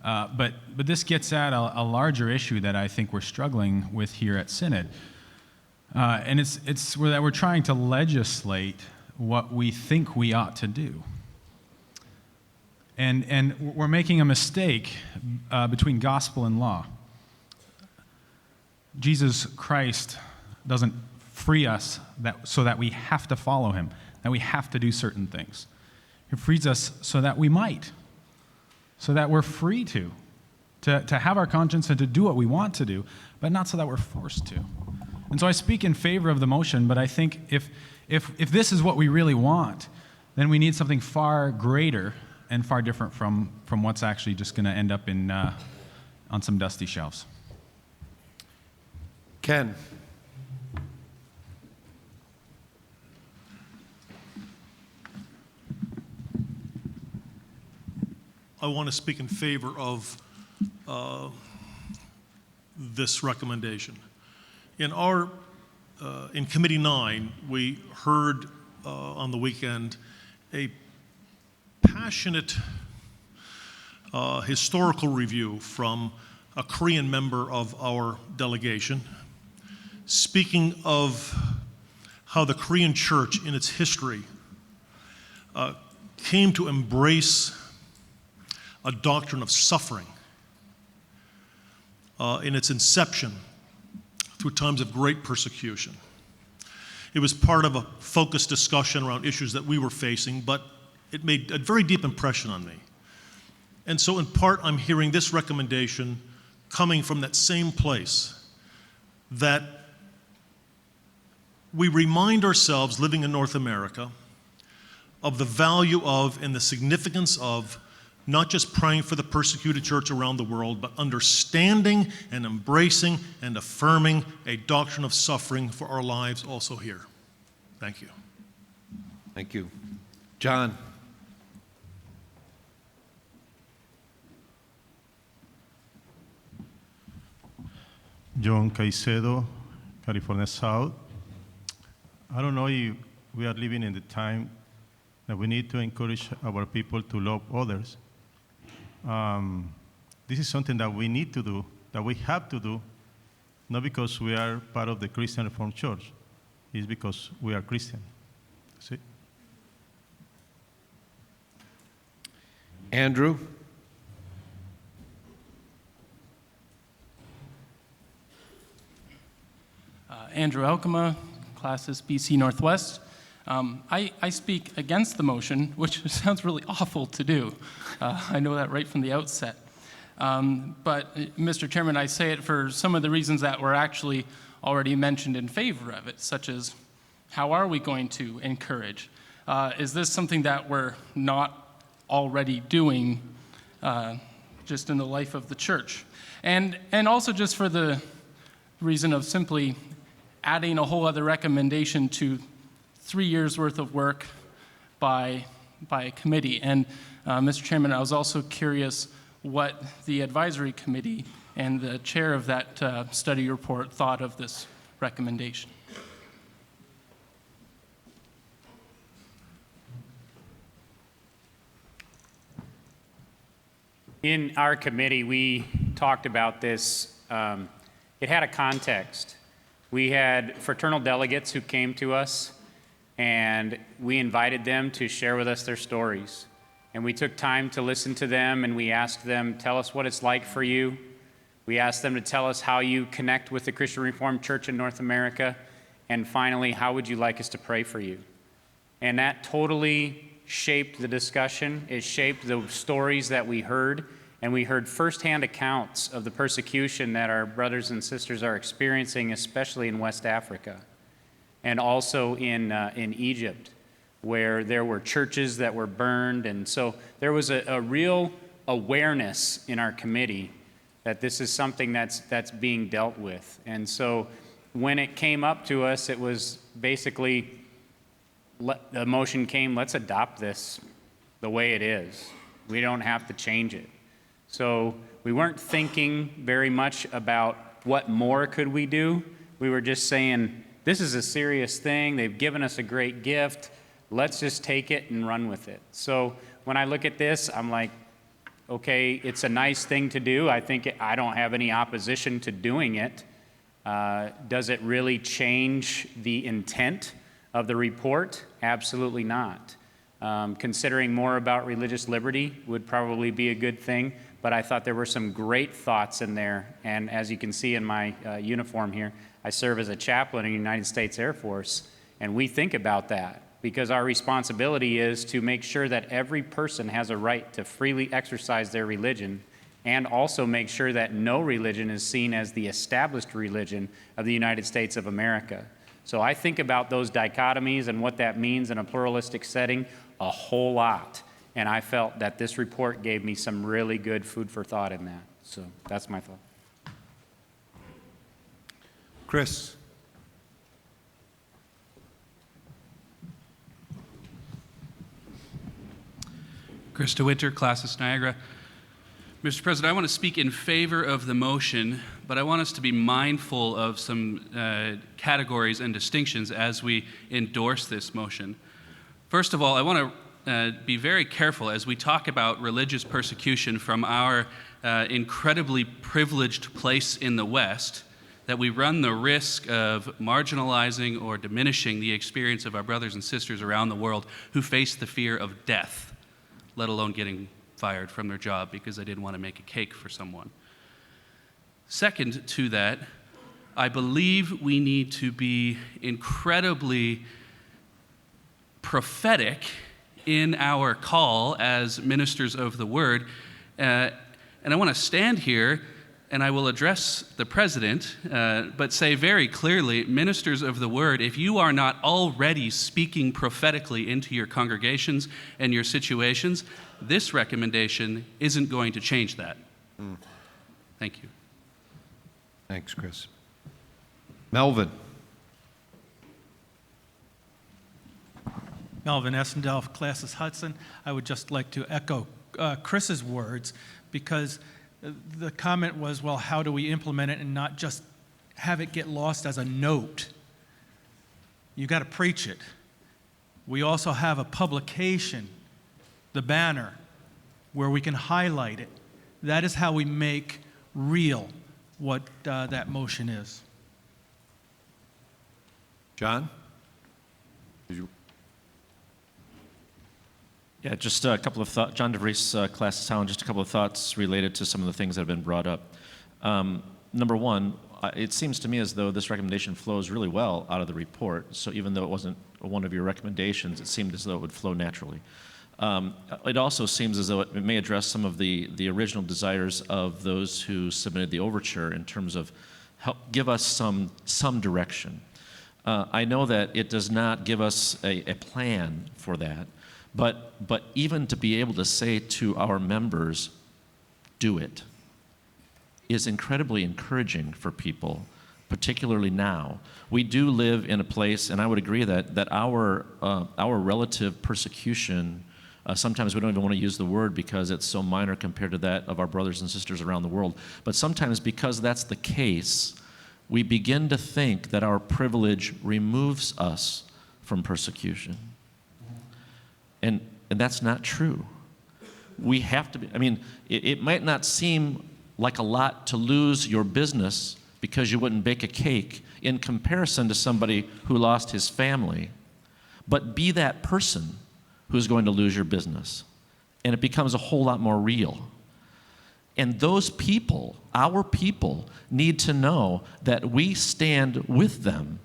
But this gets at a larger issue that I think we're struggling with here at Synod. And it's that we're trying to legislate what we think we ought to do. And we're making a mistake between gospel and law. Jesus Christ doesn't free us so that we have to follow him, that we have to do certain things. He frees us so that we might, so that we're free to have our conscience and to do what we want to do, but not so that we're forced to. And so I speak in favor of the motion, but I think if this is what we really want, then we need something far greater and far different from what's actually just going to end up on some dusty shelves. Ken. I want to speak in favor of this recommendation. In Committee 9, we heard on the weekend a passionate historical review from a Korean member of our delegation, speaking of how the Korean church in its history came to embrace a doctrine of suffering in its inception through times of great persecution. It was part of a focused discussion around issues that we were facing, but it made a very deep impression on me. And so in part, I'm hearing this recommendation coming from that same place, that we remind ourselves, living in North America, of the value of and the significance of not just praying for the persecuted church around the world, but understanding and embracing and affirming a doctrine of suffering for our lives also here. Thank you. Thank you. John. John Caicedo, California South. I don't know if we are living in the time that we need to encourage our people to love others. This is something that we need to do, that we have to do, not because we are part of the Christian Reformed Church. It's because we are Christian. That's it. Andrew. Andrew Alkema, Classis BC Northwest. I speak against the motion, which sounds really awful to do. I know that right from the outset. But, Mr. Chairman, I say it for some of the reasons that were actually already mentioned in favor of it, such as how are we going to encourage? Is this something that we're not already doing just in the life of the church? And also just for the reason of simply adding a whole other recommendation to 3 years worth of work by by a committee. And Mr. Chairman, I was also curious what the advisory committee and the chair of that study report thought of this recommendation. In our committee, we talked about this. It had a context. We had fraternal delegates who came to us, and we invited them to share with us their stories. And we took time to listen to them, and we asked them, tell us what it's like for you. We asked them to tell us how you connect with the Christian Reformed Church in North America. And finally, how would you like us to pray for you? And that totally shaped the discussion. It shaped the stories that we heard. And we heard firsthand accounts of the persecution that our brothers and sisters are experiencing, especially in West Africa and also in Egypt, where there were churches that were burned. And so there was a real awareness in our committee that this is something that's being dealt with. And so when it came up to us, it was basically, the motion came, let's adopt this the way it is. We don't have to change it. So we weren't thinking very much about what more could we do. We were just saying, this is a serious thing. They've given us a great gift. Let's just take it and run with it. So when I look at this, I'm like, okay, it's a nice thing to do. I don't have any opposition to doing it. Does it really change the intent of the report? Absolutely not. Considering more about religious liberty would probably be a good thing, but I thought there were some great thoughts in there. And as you can see in my uniform here, I serve as a chaplain in the United States Air Force, and we think about that because our responsibility is to make sure that every person has a right to freely exercise their religion, and also make sure that no religion is seen as the established religion of the United States of America. So I think about those dichotomies and what that means in a pluralistic setting a whole lot. And I felt that this report gave me some really good food for thought in that. So that's my thought. Chris. Chris DeWinter, Classis Niagara. Mr. President, I want to speak in favor of the motion, but I want us to be mindful of some categories and distinctions as we endorse this motion. First of all, I want to be very careful as we talk about religious persecution from our incredibly privileged place in the West, that we run the risk of marginalizing or diminishing the experience of our brothers and sisters around the world who face the fear of death, let alone getting fired from their job because they didn't want to make a cake for someone. Second to that, I believe we need to be incredibly prophetic in our call as ministers of the word. And I want to stand here and I will address the president, but say very clearly, ministers of the word, if you are not already speaking prophetically into your congregations and your situations, this recommendation isn't going to change that. Thank you. Thanks, Chris. Melvin. Melvin Essendelf, Classis Hudson. I would just like to echo Chris's words, because the comment was, well, how do we implement it and not just have it get lost as a note? You got to preach it. We also have a publication, the banner, where we can highlight it. That is how we make real what that motion is. John? Yeah, just a couple of thoughts. John DeVries, Classis Holland, just a couple of thoughts related to some of the things that have been brought up. Number one, it seems to me as though this recommendation flows really well out of the report. So even though it wasn't one of your recommendations, it seemed as though it would flow naturally. It also seems as though it may address some of the original desires of those who submitted the overture in terms of help give us some direction. I know that it does not give us a plan for that, but even to be able to say to our members, do it, is incredibly encouraging for people, particularly now. We do live in a place, and I would agree that our relative persecution Sometimes we don't even want to use the word because it's so minor compared to that of our brothers and sisters around the world. But sometimes because that's the case, we begin to think that our privilege removes us from persecution. And that's not true. We have to be, I mean, it might not seem like a lot to lose your business because you wouldn't bake a cake in comparison to somebody who lost his family. But be that person who's going to lose your business. And it becomes a whole lot more real. And those people, our people, need to know that we stand with them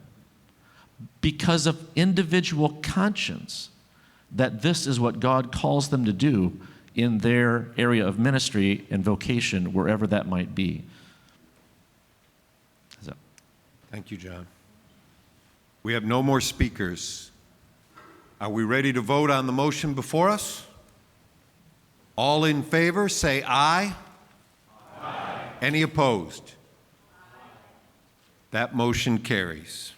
because of individual conscience, that this is what God calls them to do in their area of ministry and vocation, wherever that might be. So. Thank you, John. We have no more speakers. Are we ready to vote on the motion before us? All in favor, say aye. Aye. Any opposed? That motion carries.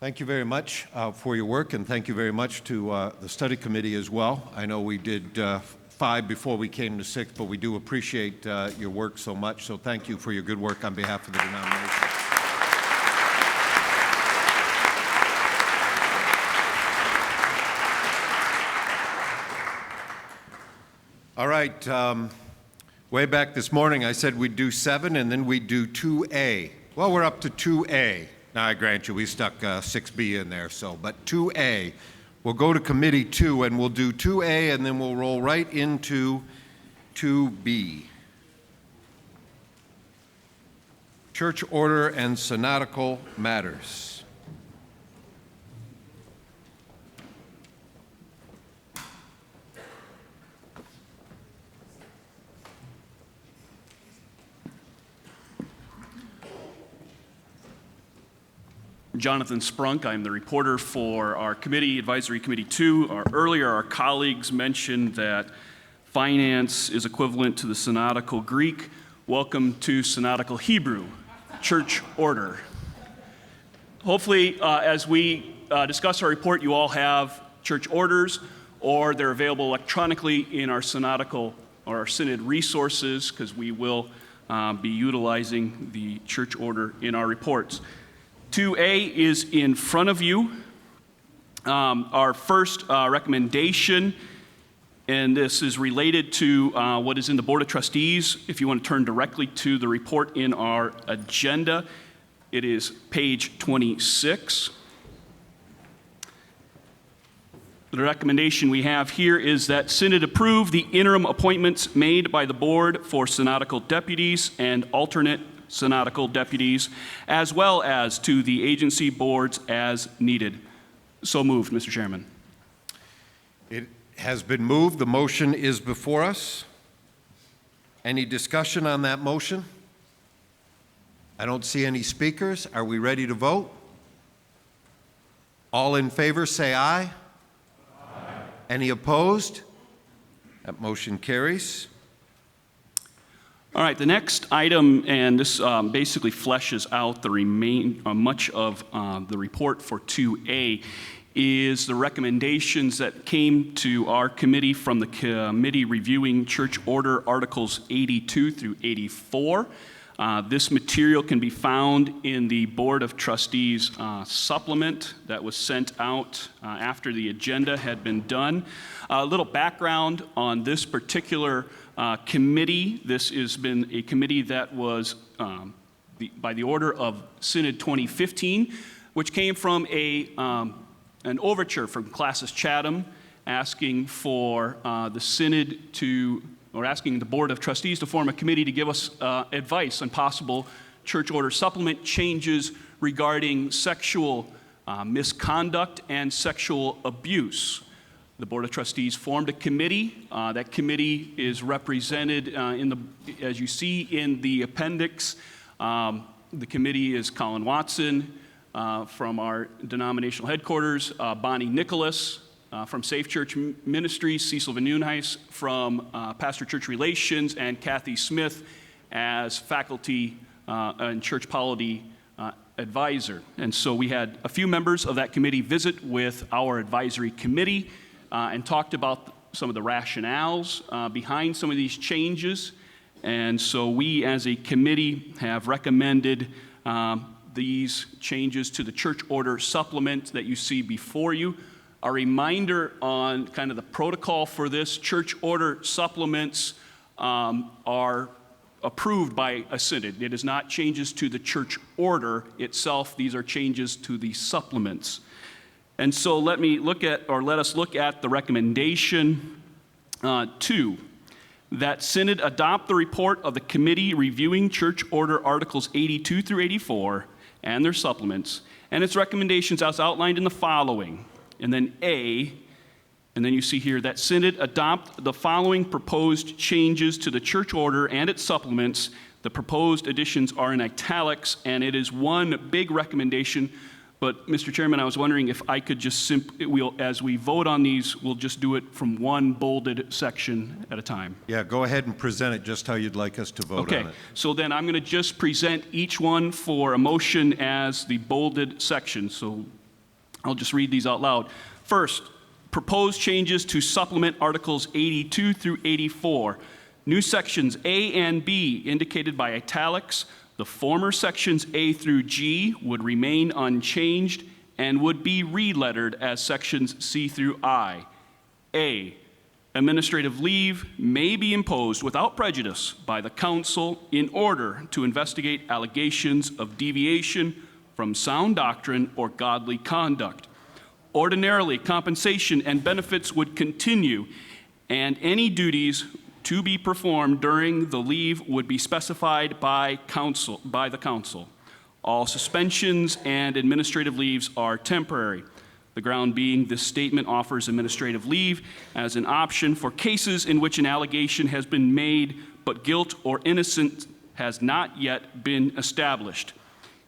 Thank you very much for your work, and thank you very much to the study committee as well. I know we did 5 before we came to 6, but we do appreciate your work so much, so thank you for your good work on behalf of the denomination. All right, way back this morning I said we'd do 7 and then we'd do 2A. Well, we're up to 2A. Now, I grant you, we stuck 6B in there, but 2A. We'll go to Committee 2, and we'll do 2A, and then we'll roll right into 2B. Church order and synodical matters. Jonathan Sprunk. I'm the reporter for our committee, Advisory Committee 2. Earlier, our colleagues mentioned that finance is equivalent to the synodical Greek. Welcome to synodical Hebrew, church order. Hopefully, as we discuss our report, you all have church orders, or they're available electronically in our synodical or our synod resources, because we will be utilizing the church order in our reports. 2A is in front of you. Our first recommendation, and this is related to what is in the Board of Trustees. If you want to turn directly to the report in our agenda, it is page 26. The recommendation we have here is that Synod approve the interim appointments made by the Board for synodical deputies and alternate synodical deputies, as well as to the agency boards as needed. So moved, Mr. Chairman. It has been moved. The motion is before us. Any discussion on that motion? I don't see any speakers. Are we ready to vote? All in favor say aye. Aye. Any opposed? That motion carries. All right, the next item, and this basically fleshes out the much of the report for 2A, is the recommendations that came to our committee from the committee reviewing Church Order Articles 82 through 84. This material can be found in the Board of Trustees supplement that was sent out after the agenda had been done. A little background on this particular committee. This has been a committee that was by the order of Synod 2015, which came from an overture from Classis Chatham asking for the Synod or asking the Board of Trustees to form a committee to give us advice on possible church order supplement changes regarding sexual misconduct and sexual abuse. The Board of Trustees formed a committee. That committee is represented as you see in the appendix. The committee is Colin Watson from our denominational headquarters, Bonnie Nicholas from Safe Church Ministries, Cecil Van Nieuwenhuis from Pastor Church Relations, and Kathy Smith as faculty in church polity advisor. And so we had a few members of that committee visit with our advisory committee and talked about some of the rationales behind some of these changes. And so we as a committee have recommended these changes to the church order supplement that you see before you. A reminder on kind of the protocol for this: church order supplements are approved by a synod. It is not changes to the church order itself. These are changes to the supplements. And so let us look at the recommendation 2, that synod adopt the report of the committee reviewing church order articles 82 through 84 and their supplements, and its recommendations as outlined in the following. And then A, and then you see here that synod adopt the following proposed changes to the church order and its supplements. The proposed additions are in italics, and it is one big recommendation. But, Mr. Chairman, I was wondering if I could just as we vote on these, we'll just do it from one bolded section at a time. Yeah, go ahead and present it just how you'd like us to vote on it. So then I'm going to just present each one for a motion as the bolded section. So I'll just read these out loud. First, proposed changes to supplement Articles 82 through 84. New sections A and B indicated by italics. The former sections A through G would remain unchanged and would be relettered as sections C through I. A, administrative leave may be imposed without prejudice by the council in order to investigate allegations of deviation from sound doctrine or godly conduct. Ordinarily, compensation and benefits would continue, and any duties to be performed during the leave would be specified by the council. All suspensions and administrative leaves are temporary. The ground being this statement offers administrative leave as an option for cases in which an allegation has been made but guilt or innocence has not yet been established.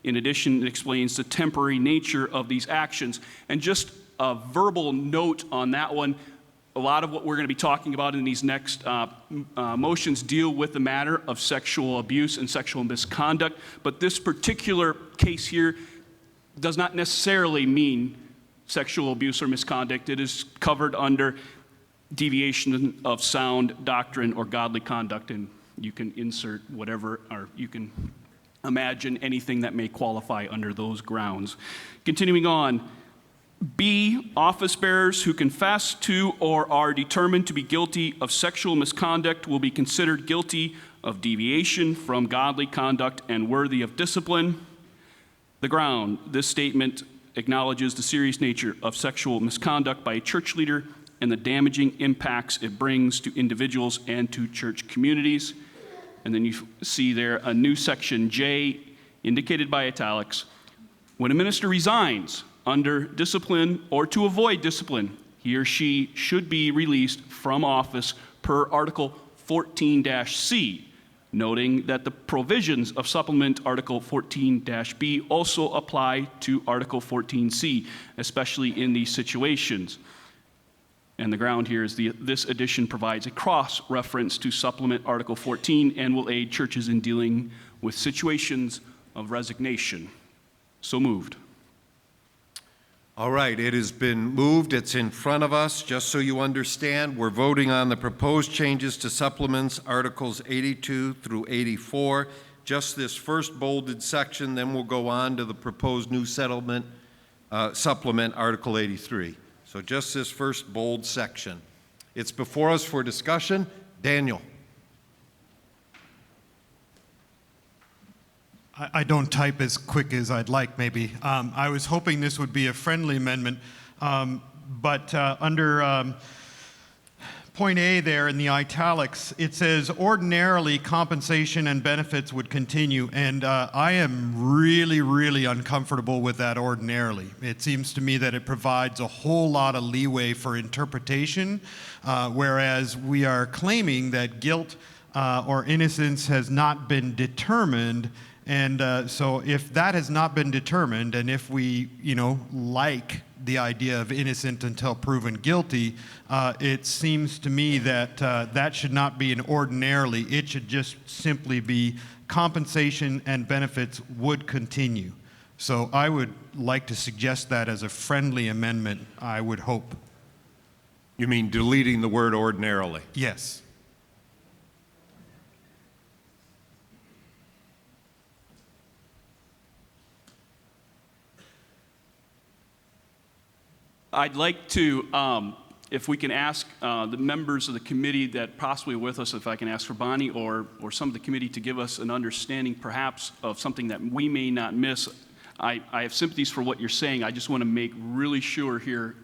In addition, it explains the temporary nature of these actions. And just a verbal note on that one, a lot of what we're going to be talking about in these next motions deal with the matter of sexual abuse and sexual misconduct, but this particular case here does not necessarily mean sexual abuse or misconduct. It is covered under deviation of sound doctrine or godly conduct, and you can insert whatever, or you can imagine anything that may qualify under those grounds. Continuing on, B, office bearers who confess to or are determined to be guilty of sexual misconduct will be considered guilty of deviation from godly conduct and worthy of discipline. The ground, this statement acknowledges the serious nature of sexual misconduct by a church leader and the damaging impacts it brings to individuals and to church communities. And then you see there a new section J, indicated by italics. When a minister resigns under discipline or to avoid discipline, he or she should be released from office per Article 14-C, noting that the provisions of Supplement Article 14-B also apply to Article 14-C, especially in these situations. And the ground here is this addition provides a cross-reference to Supplement Article 14 and will aid churches in dealing with situations of resignation. So moved. All right, it has been moved. It's in front of us. Just so you understand, we're voting on the proposed changes to supplements, Articles 82 through 84. Just this first bolded section, then we'll go on to the proposed new supplement, Article 83. So just this first bold section. It's before us for discussion. Daniel. I don't type as quick as I'd like, maybe. I was hoping this would be a friendly amendment, but under point A there in the italics, it says ordinarily compensation and benefits would continue, and I am really, really uncomfortable with that ordinarily. It seems to me that it provides a whole lot of leeway for interpretation, whereas we are claiming that guilt or innocence has not been determined. And so if that has not been determined, and if we, like the idea of innocent until proven guilty, it seems to me that that should not be an ordinarily. It should just simply be compensation and benefits would continue. So I would like to suggest that as a friendly amendment, I would hope. You mean deleting the word ordinarily? Yes. I'd like to, if we can ask the members of the committee that possibly are with us, if I can ask for Bonnie or some of the committee to give us an understanding perhaps of something that we may not miss. I have sympathies for what you're saying. I just want to make really sure here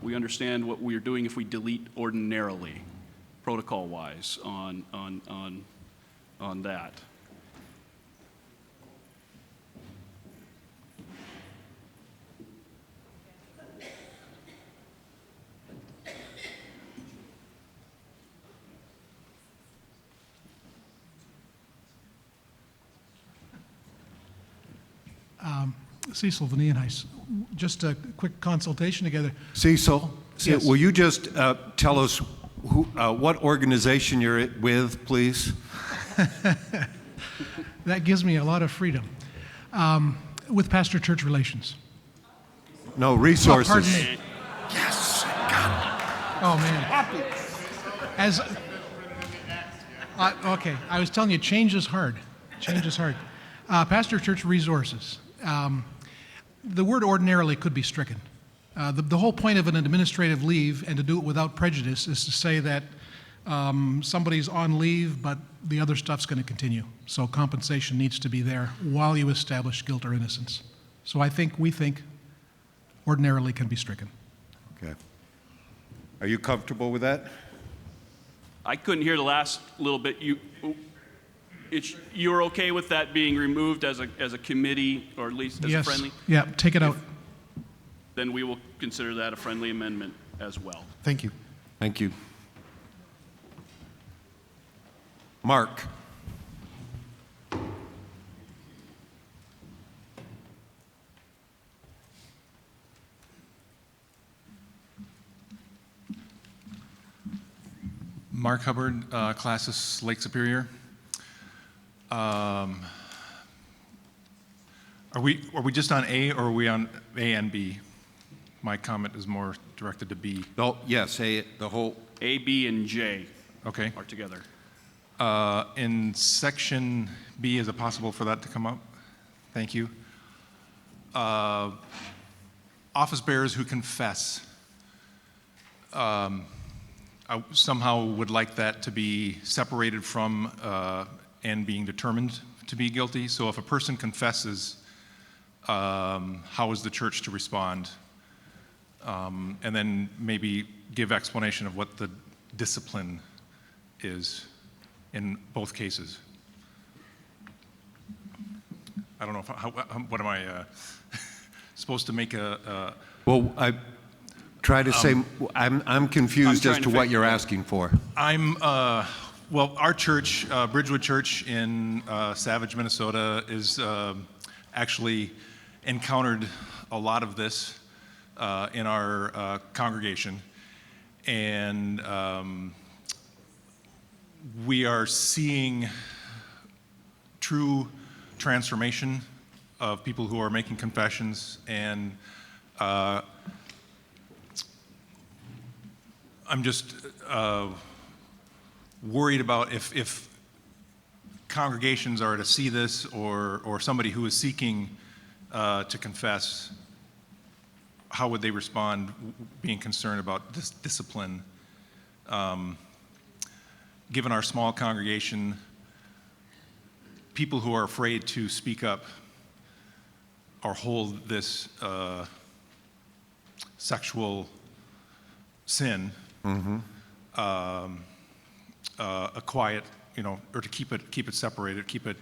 we understand what we are doing if we delete ordinarily, protocol-wise, on that. Cecil Van Eenhuis, just a quick consultation together. Cecil, Yes. will you just tell us what organization you're with, please? That gives me a lot of freedom. With pastor-church relations. No, resources. Oh, pardon me. Yes. Oh, man. As, okay, I was telling you, change is hard. Change is hard. Pastor-church resources. The word ordinarily could be stricken. The whole point of an administrative leave and to do it without prejudice is to say that somebody's on leave, but the other stuff's going to continue. So compensation needs to be there while you establish guilt or innocence. So we think ordinarily can be stricken. Okay. Are you comfortable with that? I couldn't hear the last little bit. You're okay with that being removed as a committee, or at least as a friendly? Yeah, take it out. Then we will consider that a friendly amendment as well. Thank you. Thank you. Mark. Mark Hubbard, Classis Lake Superior. Are we just on A, or are we on A and B? My comment is more directed to B. Oh, yes, the whole. A, B, and J. Okay. Are together. In section B, is it possible for that to come up? Thank you. Office bearers who confess. I somehow would like that to be separated from and being determined to be guilty. So if a person confesses, how is the church to respond? And then maybe give explanation of what the discipline is in both cases. I don't know what am I supposed to make a Well, I try to say, I'm confused as to what you're asking for. Well, our church, Bridgewood Church in Savage, Minnesota, is actually encountered a lot of this in our congregation. And we are seeing true transformation of people who are making confessions, and I'm just worried about if congregations are to see this, or somebody who is seeking to confess, how would they respond, being concerned about this discipline? Given our small congregation, people who are afraid to speak up or hold this sexual sin a quiet, or to keep it separated, keep it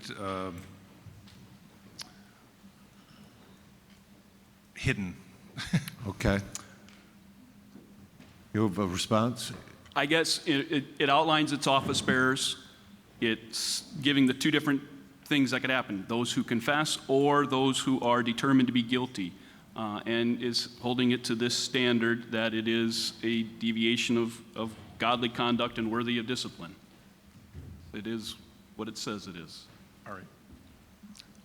hidden. Okay. You have a response? I guess it outlines its office bearers. It's giving the two different things that could happen: those who confess or those who are determined to be guilty, and is holding it to this standard that it is a deviation of godly conduct and worthy of discipline. It is what it says it is. All right.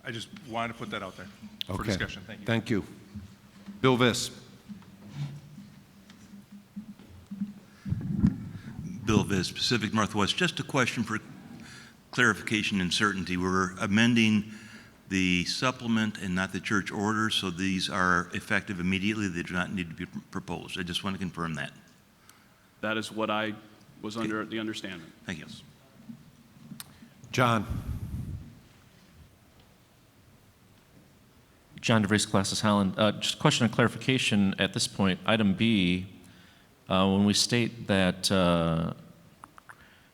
I just wanted to put that out there for Okay. discussion. Thank you. Thank you. Bill Viss. Bill Viz, Pacific Northwest. Just a question for clarification and certainty. We're amending the supplement and not the church order, so these are effective immediately. They do not need to be proposed. I just want to confirm that. That is what I was under the understanding. Thank you. John. John DeVries, Classes Holland. Just a question of clarification at this point. Item B, when we state that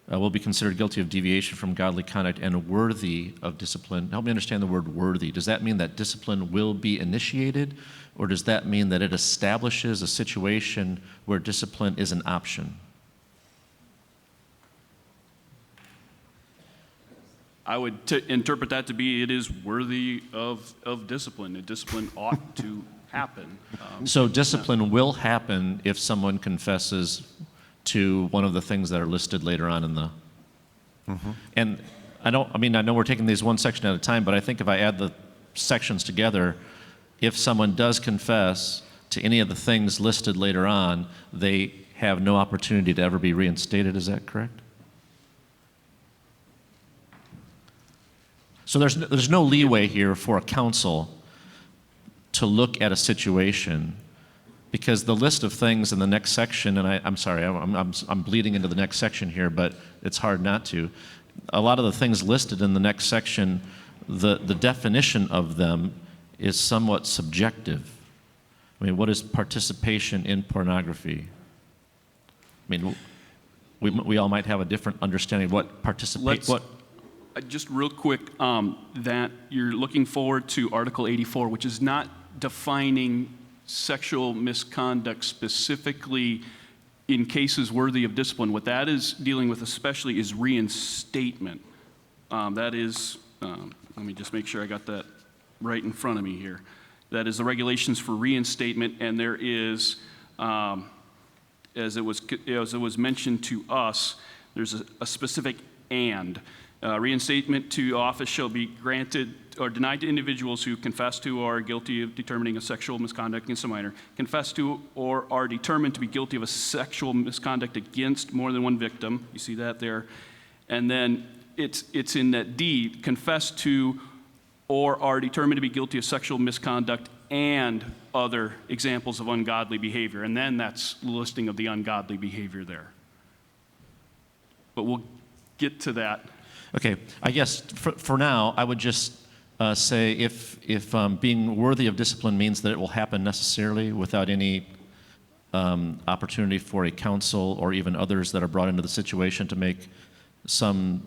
will be considered guilty of deviation from godly conduct and worthy of discipline, help me understand the word worthy. Does that mean that discipline will be initiated, or does that mean that it establishes a situation where discipline is an option? I would interpret that to be it is worthy of discipline. A discipline ought to happen. So discipline will happen if someone confesses to one of the things that are listed later on in the. And I know we're taking these one section at a time, but I think if I add the sections together, if someone does confess to any of the things listed later on, they have no opportunity to ever be reinstated. Is that correct? So there's no leeway here for a council to look at a situation, because the list of things in the next section, and I'm sorry, I'm bleeding into the next section here, but it's hard not to. A lot of the things listed in the next section, the definition of them is somewhat subjective. I mean, what is participation in pornography? I mean, we all might have a different understanding of what Just real quick, that you're looking forward to Article 84, which is not defining sexual misconduct specifically in cases worthy of discipline. What that is dealing with especially is reinstatement. That is, let me just make sure I got that right in front of me here. That is the regulations for reinstatement, and there is, as it was mentioned to us, there's a specific and. Reinstatement to office shall be granted or denied to individuals who confess to or are guilty of determining a sexual misconduct against a minor, confess to or are determined to be guilty of a sexual misconduct against more than one victim. You see that there. And then it's in that D, confess to or are determined to be guilty of sexual misconduct and other examples of ungodly behavior. And then that's the listing of the ungodly behavior there. But we'll get to that. Okay, I guess for now, I would just say if being worthy of discipline means that it will happen necessarily without any opportunity for a council or even others that are brought into the situation to make some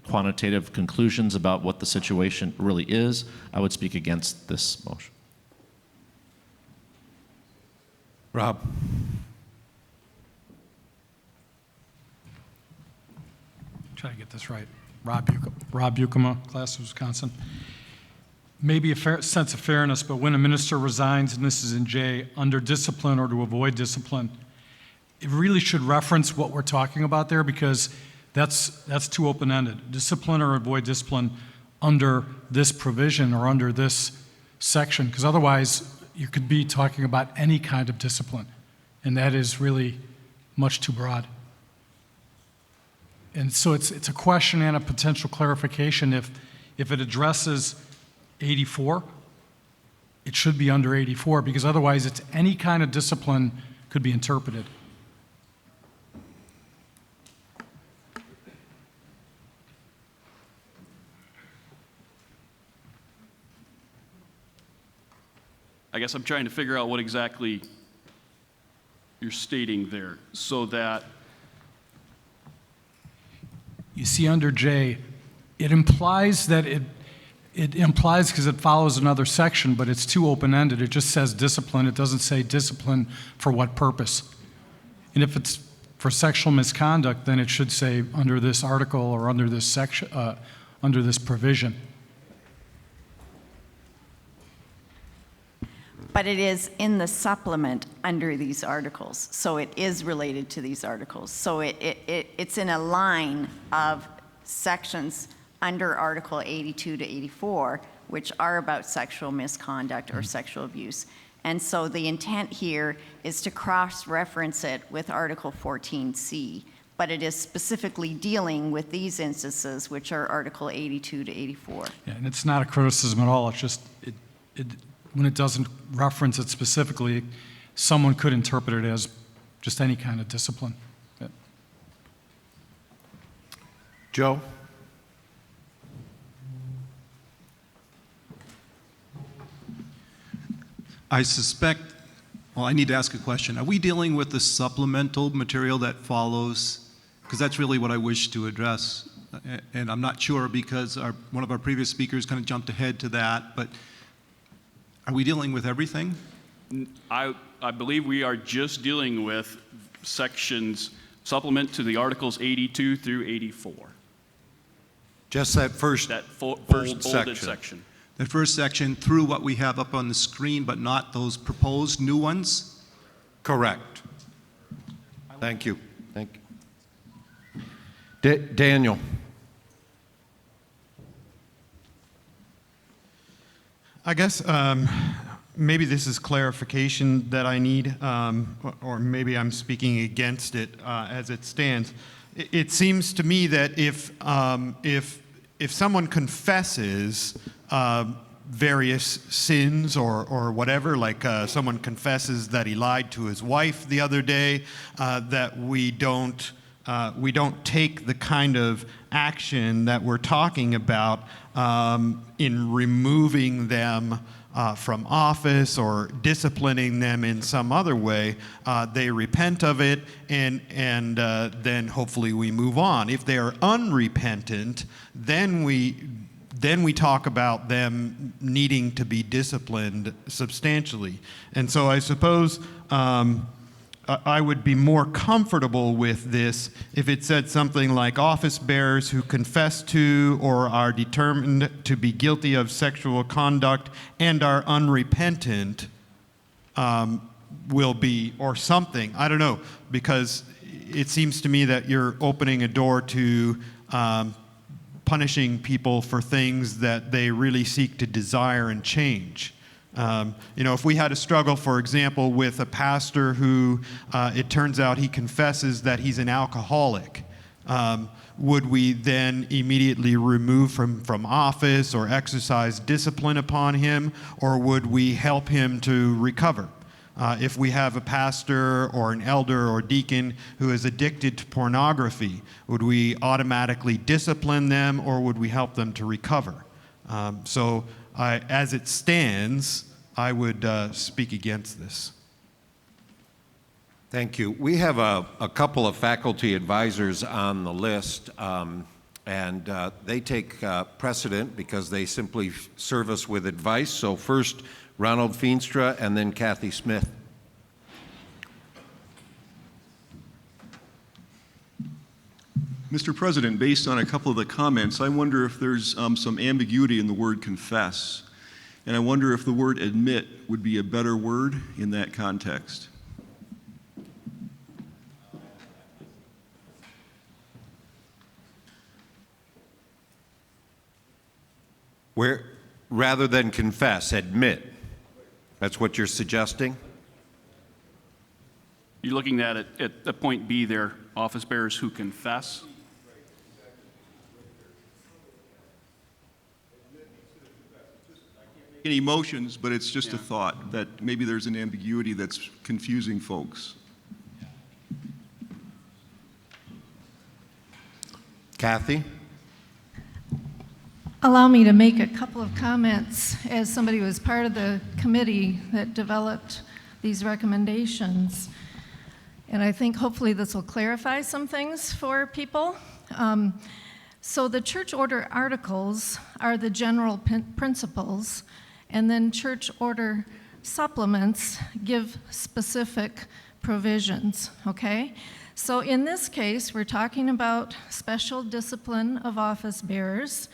quantitative conclusions about what the situation really is, I would speak against this motion. Rob. Try to get this right. Rob Bukema, Class of Wisconsin. Maybe a sense of fairness, but when a minister resigns, and this is in J, under discipline or to avoid discipline, it really should reference what we're talking about there, because that's too open-ended. Discipline or avoid discipline under this provision or under this section, because otherwise you could be talking about any kind of discipline, and that is really much too broad. And so it's a question and a potential clarification. If it addresses 84, it should be under 84, because otherwise it's any kind of discipline could be interpreted. I guess I'm trying to figure out what exactly you're stating there, so that You see under J, it implies that it implies because it follows another section, but it's too open-ended. It just says discipline. It doesn't say discipline for what purpose. And if it's for sexual misconduct, then it should say under this article or under this section, under this provision. But it is in the supplement under these articles, so it is related to these articles. So it's in a line of sections under Article 82 to 84, which are about sexual misconduct or sexual abuse. And so the intent here is to cross-reference it with Article 14C, but it is specifically dealing with these instances, which are Article 82 to 84. Yeah, and it's not a criticism at all. It's just when it doesn't reference it specifically, someone could interpret it as just any kind of discipline. Yeah. Joe? I suspect, well, I need to ask a question. Are we dealing with the supplemental material that follows? Because that's really what I wish to address. And I'm not sure because one of our previous speakers kind of jumped ahead to that, but are we dealing with everything? I believe we are just dealing with sections, supplement to the Articles 82 through 84. Just that first bolded section. The first section through what we have up on the screen, but not those proposed new ones? Correct. Thank you. Thank you. Daniel. I guess maybe this is clarification that I need, or maybe I'm speaking against it as it stands. It seems to me that if someone confesses various sins or whatever, like someone confesses that he lied to his wife the other day, that we don't take the kind of action that we're talking about in removing them from office or disciplining them in some other way. They repent of it, and then hopefully we move on. If they are unrepentant, then we talk about them needing to be disciplined substantially. And so I suppose I would be more comfortable with this if it said something like office bearers who confess to or are determined to be guilty of sexual conduct and are unrepentant will be, or something. I don't know, because it seems to me that you're opening a door to punishing people for things that they really seek to desire and change. If we had a struggle, for example, with a pastor who it turns out he confesses that he's an alcoholic, would we then immediately remove from office or exercise discipline upon him, or would we help him to recover? If we have a pastor or an elder or deacon who is addicted to pornography, would we automatically discipline them, or would we help them to recover? As it stands, I would speak against this. Thank you. We have a couple of faculty advisors on the list, and they take precedent because they simply serve us with advice. So first, Ronald Feenstra, and then Kathy Smith. Mr. President, based on a couple of the comments, I wonder if there's some ambiguity in the word confess. And I wonder if the word admit would be a better word in that context. Where, rather than confess, admit. That's what you're suggesting? You're looking at it at the point B there, office bearers who confess. Any emotions, but it's just a thought that maybe there's an ambiguity that's confusing folks. Kathy? Allow me to make a couple of comments as somebody who was part of the committee that developed these recommendations. And I think hopefully this will clarify some things for people. So the church order articles are the general principles, and then church order supplements give specific provisions, okay? So in this case, we're talking about special discipline of office bearers.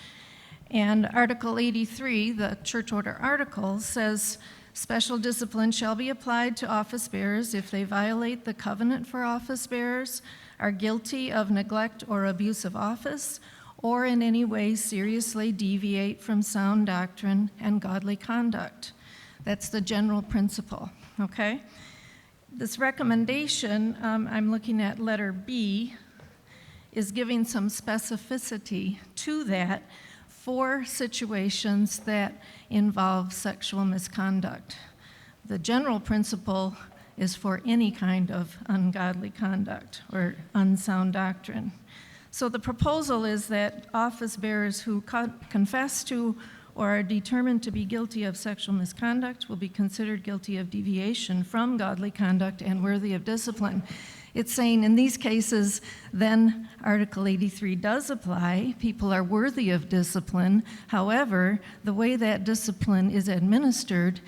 And Article 83, the church order article, says special discipline shall be applied to office bearers if they violate the covenant for office bearers, are guilty of neglect or abuse of office, or in any way seriously deviate from sound doctrine and godly conduct. That's the general principle, okay? This recommendation, I'm looking at letter B, is giving some specificity to that for situations that involve sexual misconduct. The general principle is for any kind of ungodly conduct or unsound doctrine. So the proposal is that office bearers who confess to or are determined to be guilty of sexual misconduct will be considered guilty of deviation from godly conduct and worthy of discipline. It's saying in these cases, then Article 83 does apply. People are worthy of discipline. However, the way that discipline is administered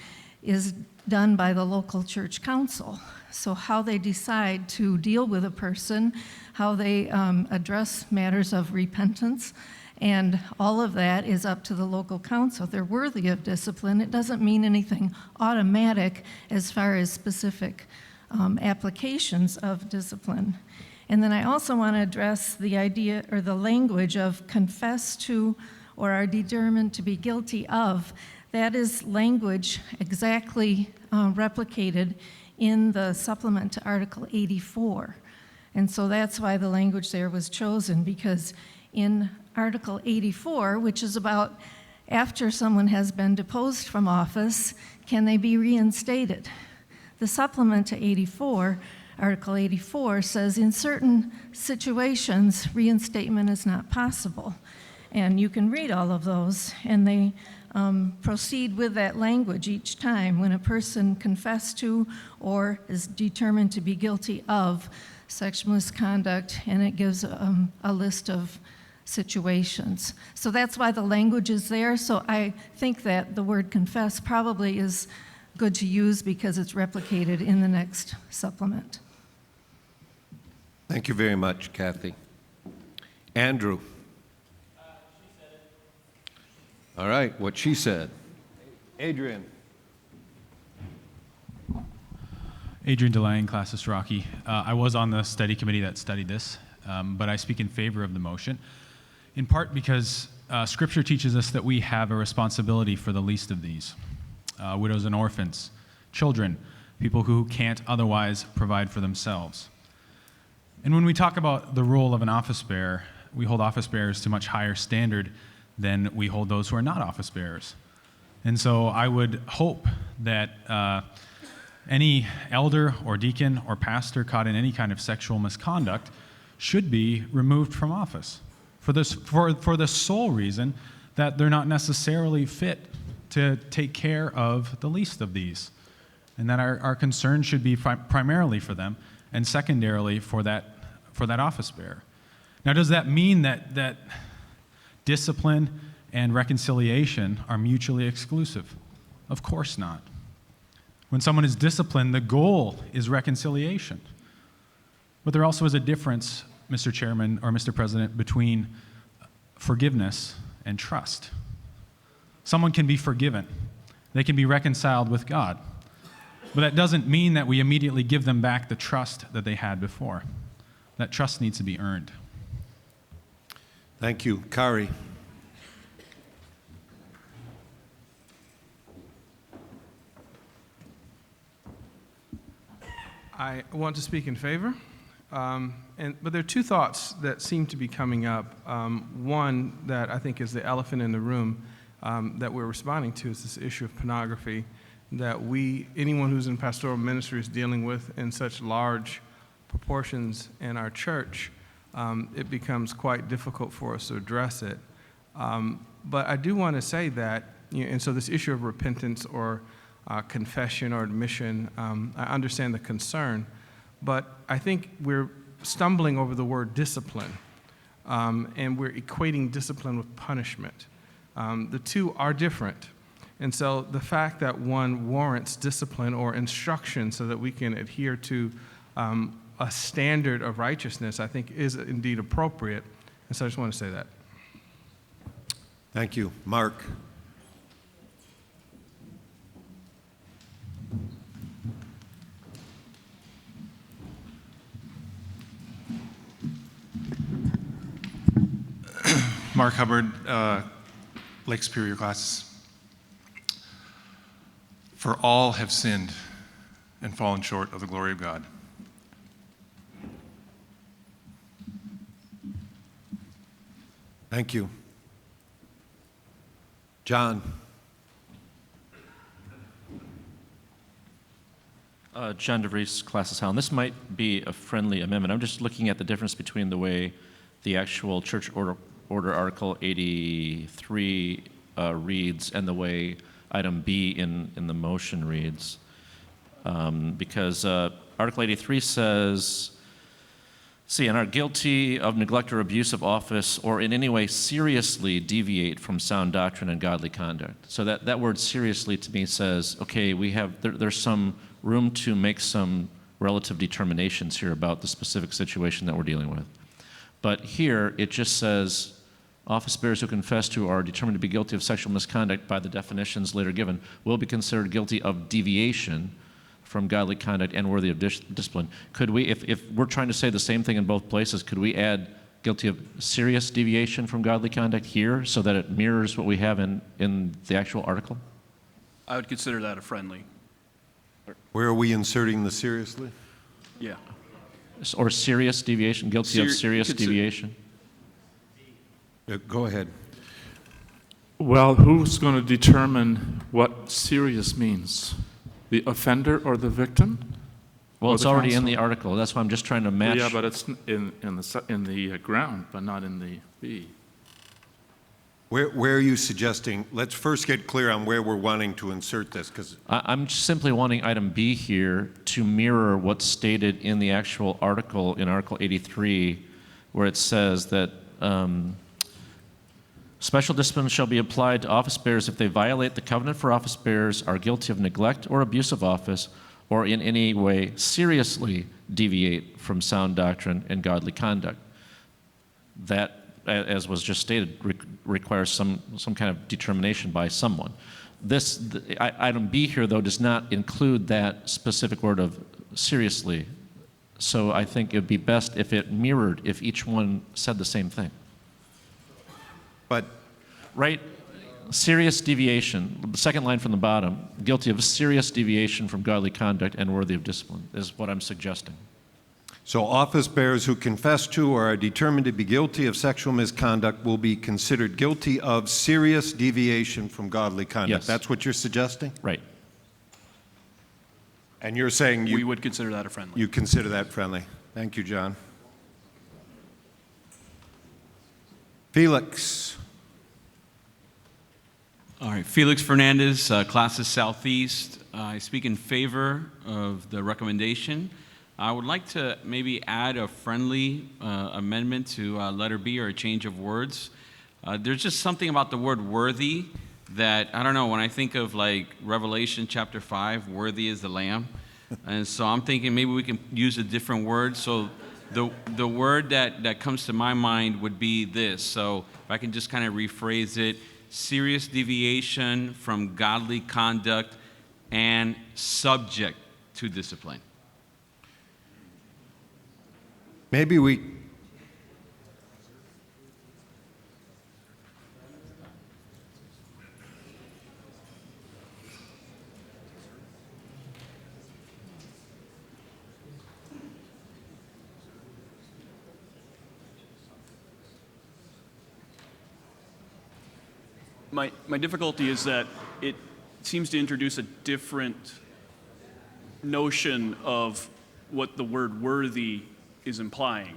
is done by the local church council. So how they decide to deal with a person, how they address matters of repentance, and all of that is up to the local council. They're worthy of discipline. It doesn't mean anything automatic as far as specific applications of discipline. And then I also want to address the idea or the language of confess to or are determined to be guilty of. That is language exactly replicated in the supplement to Article 84. And so that's why the language there was chosen, because in Article 84, which is about after someone has been deposed from office, can they be reinstated? The supplement to 84, Article 84, says in certain situations, reinstatement is not possible. And you can read all of those, and they proceed with that language each time when a person confessed to or is determined to be guilty of sexual misconduct, and it gives a list of situations. So that's why the language is there. So I think that the word confess probably is good to use because it's replicated in the next supplement. Thank you very much, Kathy. Andrew. All right, what she said. Adrian. Adrian DeLang, Classis Rocky. I was on the study committee that studied this, but I speak in favor of the motion, in part because Scripture teaches us that we have a responsibility for the least of these. Widows and orphans, children, people who can't otherwise provide for themselves. And when we talk about the role of an office bearer, we hold office bearers to a much higher standard than we hold those who are not office bearers. And so I would hope that any elder or deacon or pastor caught in any kind of sexual misconduct should be removed from office for the sole reason that they're not necessarily fit to take care of the least of these, and that our concern should be primarily for them and secondarily for that office bearer. Now, does that mean that discipline and reconciliation are mutually exclusive? Of course not. When someone is disciplined, the goal is reconciliation. But there also is a difference, Mr. Chairman or Mr. President, between forgiveness and trust. Someone can be forgiven. They can be reconciled with God. But that doesn't mean that we immediately give them back the trust that they had before. That trust needs to be earned. Thank you. Kari. I want to speak in favor, but there are two thoughts that seem to be coming up. One that I think is the elephant in the room that we're responding to is this issue of pornography that anyone who's in pastoral ministry is dealing with in such large proportions in our church. It becomes quite difficult for us to address it. But I do want to say that, and so this issue of repentance or confession or admission, I understand the concern, but I think we're stumbling over the word discipline, and we're equating discipline with punishment. The two are different. And so the fact that one warrants discipline or instruction so that we can adhere to a standard of righteousness, I think is indeed appropriate. And so I just want to say that. Thank you. Mark. Mark Hubbard, Lake Superior classes. For all have sinned and fallen short of the glory of God. Thank you. John. John DeVries, Classes Howland. This might be a friendly amendment. I'm just looking at the difference between the way the actual Church Order Article 83 reads and the way item B in the motion reads. Because Article 83 says, and are guilty of neglect or abuse of office or in any way seriously deviate from sound doctrine and godly conduct. So that word seriously to me says, okay, there's some room to make some relative determinations here about the specific situation that we're dealing with. But here it just says, office bearers who confess to or are determined to be guilty of sexual misconduct by the definitions later given will be considered guilty of deviation from godly conduct and worthy of discipline. Could we, if we're trying to say the same thing in both places, could we add guilty of serious deviation from godly conduct here so that it mirrors what we have in the actual article? I would consider that a friendly. Where are we inserting the seriously? Yeah. Or serious deviation, guilty of serious deviation? Go ahead. Well, who's going to determine what serious means? The offender or the victim? Well, it's already in the article. That's why I'm just trying to match. Yeah, but it's in the ground, but not in the B. Where are you suggesting? Let's first get clear on where we're wanting to insert this, because I'm simply wanting item B here to mirror what's stated in the actual article, in Article 83, where it says that special discipline shall be applied to office bearers if they violate the covenant for office bearers, are guilty of neglect or abuse of office, or in any way seriously deviate from sound doctrine and godly conduct. That, as was just stated, requires some kind of determination by someone. Item B here, though, does not include that specific word of seriously. So I think it would be best if it mirrored, if each one said the same thing. But right, serious deviation, the second line from the bottom, guilty of serious deviation from godly conduct and worthy of discipline is what I'm suggesting. So office bearers who confess to or are determined to be guilty of sexual misconduct will be considered guilty of serious deviation from godly conduct. Yes. That's what you're suggesting? Right. And you're saying we would consider that a friendly. You consider that friendly. Thank you, John. Felix. All right, Felix Fernandez, Classes Southeast. I speak in favor of the recommendation. I would like to maybe add a friendly amendment to letter B, or a change of words. There's just something about the word worthy that, I don't know, when I think of like Revelation chapter 5, worthy is the Lamb. And so I'm thinking maybe we can use a different word. So the word that comes to my mind would be this. So if I can just kind of rephrase it, serious deviation from godly conduct and subject to discipline. Maybe we My difficulty is that it seems to introduce a different notion of what the word worthy is implying.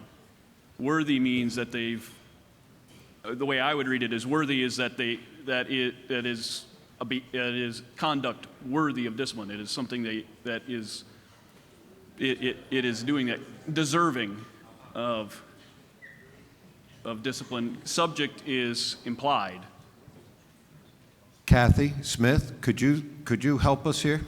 Worthy means that they've, the way I would read it is worthy is that it is conduct worthy of discipline. It is something that is doing that, deserving of discipline. Subject is implied. Kathy Smith, could you help us here?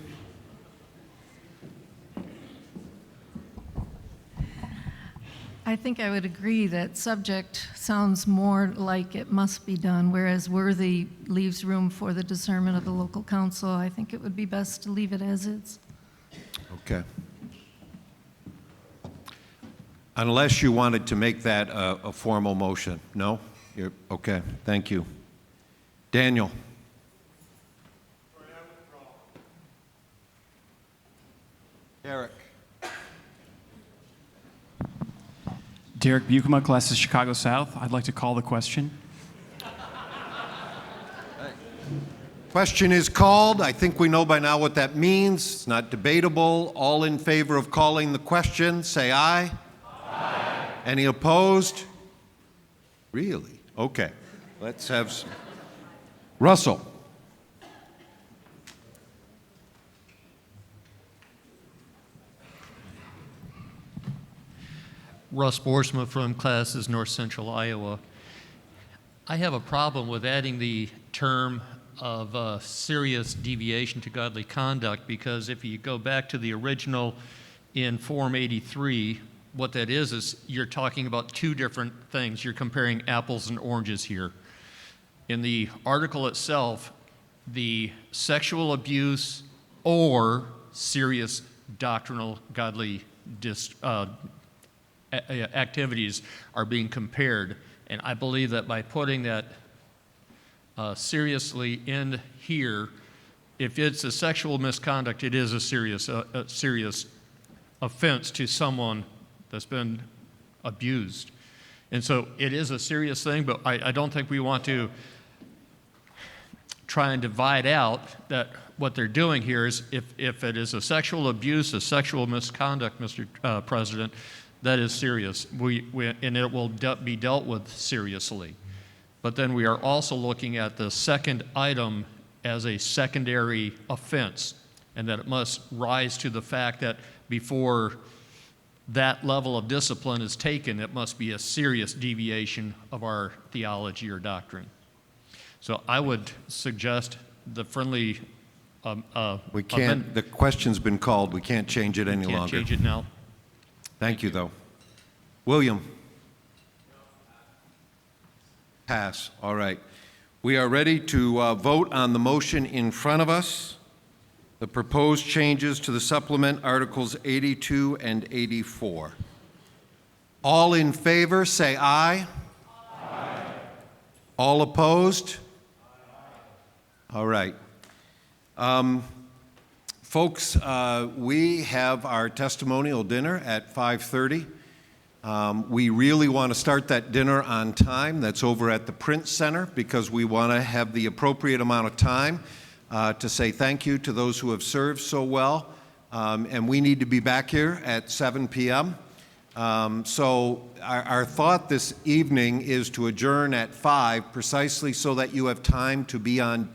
I think I would agree that subject sounds more like it must be done, whereas worthy leaves room for the discernment of the local council. I think it would be best to leave it as is. Okay. Unless you wanted to make that a formal motion, no? Okay, thank you. Daniel. Derek. Derek Bukema, class of Chicago South. I'd like to call the question. Question is called. I think we know by now what that means. It's not debatable. All in favor of calling the question, say aye. Aye. Any opposed? Really? Okay. Let's have some. Russell. Russ Borsma from Classes North Central Iowa. I have a problem with adding the term of serious deviation to godly conduct, because if you go back to the original in Form 83, what that is you're talking about two different things. You're comparing apples and oranges here. In the article itself, the sexual abuse or serious doctrinal godly activities are being compared. And I believe that by putting that seriously in here, if it's a sexual misconduct, it is a serious offense to someone that's been abused. And so it is a serious thing, but I don't think we want to try and divide out that what they're doing here is if it is a sexual abuse, a sexual misconduct, Mr. President, that is serious, and it will be dealt with seriously. But then we are also looking at the second item as a secondary offense, and that it must rise to the fact that before that level of discipline is taken, it must be a serious deviation of our theology or doctrine. So I would suggest the friendly we can't, the question's been called. We can't change it any longer. Can't change it now. Thank you, though. William? Pass. All right. We are ready to vote on the motion in front of us. The proposed changes to the supplement Articles 82 and 84. All in favor, say aye. Aye. All opposed? All right. Folks, we have our testimonial dinner at 5:30. We really want to start that dinner on time. That's over at the Print Center, because we want to have the appropriate amount of time to say thank you to those who have served so well. And we need to be back here at 7 p.m. So our thought this evening is to adjourn at 5 precisely so that you have time to be on,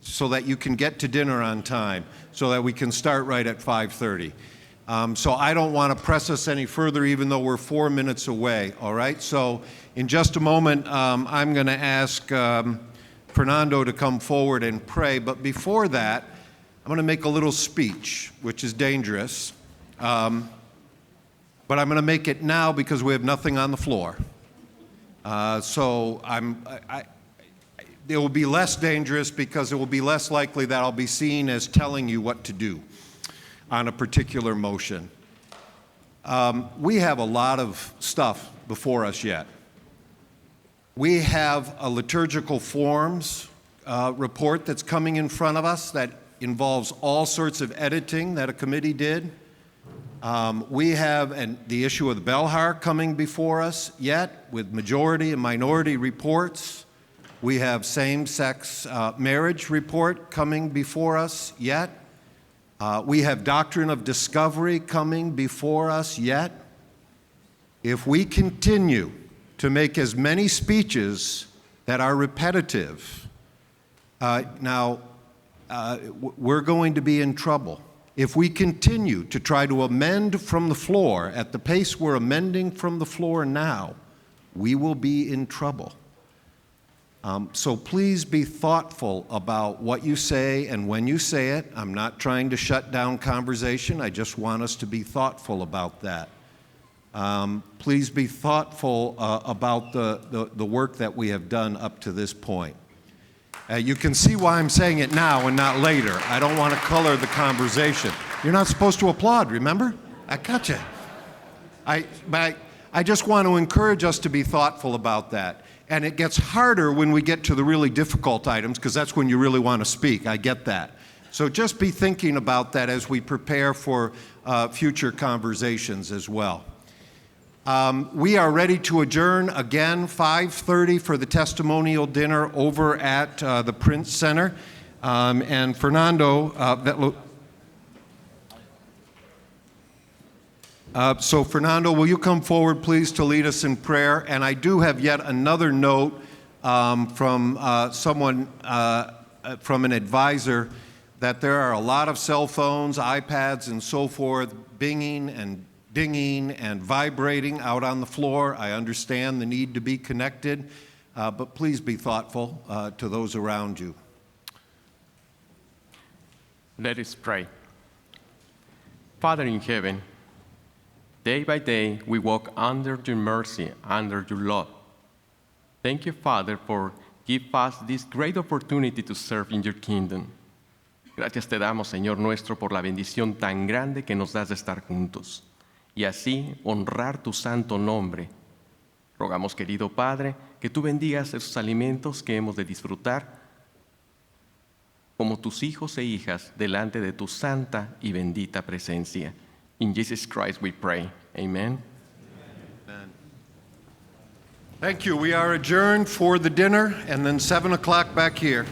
so that you can get to dinner on time, so that we can start right at 5:30. So I don't want to press us any further, even though we're 4 minutes away, all right? So in just a moment, I'm going to ask Fernando to come forward and pray. But before that, I'm going to make a little speech, which is dangerous. But I'm going to make it now because we have nothing on the floor. So it will be less dangerous because it will be less likely that I'll be seen as telling you what to do on a particular motion. We have a lot of stuff before us yet. We have a liturgical forms report that's coming in front of us that involves all sorts of editing that a committee did. We have the issue of the Belhar coming before us yet, with majority and minority reports. We have same-sex marriage report coming before us yet. We have doctrine of discovery coming before us yet. If we continue to make as many speeches that are repetitive, we're going to be in trouble. If we continue to try to amend from the floor at the pace we're amending from the floor now, we will be in trouble. So please be thoughtful about what you say and when you say it. I'm not trying to shut down conversation. I just want us to be thoughtful about that. Please be thoughtful about the work that we have done up to this point. You can see why I'm saying it now and not later. I don't want to color the conversation. You're not supposed to applaud, remember? I got you. I just want to encourage us to be thoughtful about that. And it gets harder when we get to the really difficult items, because that's when you really want to speak. I get that. So just be thinking about that as we prepare for future conversations as well. We are ready to adjourn again, 5:30 for the testimonial dinner over at the Prince Center. And Fernando, so Fernando, will you come forward, please, to lead us in prayer? And I do have yet another note from someone, from an advisor, that there are a lot of cell phones, iPads, and so forth, binging and dinging and vibrating out on the floor. I understand the need to be connected, but please be thoughtful to those around you. Let us pray. Father in heaven, day by day we walk under your mercy, under your love. Thank you, Father, for giving us this great opportunity to serve in your kingdom. Gracias te damos, Señor nuestro, por la bendición tan grande que nos das de estar juntos y así honrar tu santo nombre. Rogamos, querido Padre, que tú bendigas esos alimentos que hemos de disfrutar como tus hijos e hijas delante de tu santa y bendita presencia. In Jesus Christ we pray. Amen. Amen. Thank you. We are adjourned for the dinner and then 7 o'clock back here.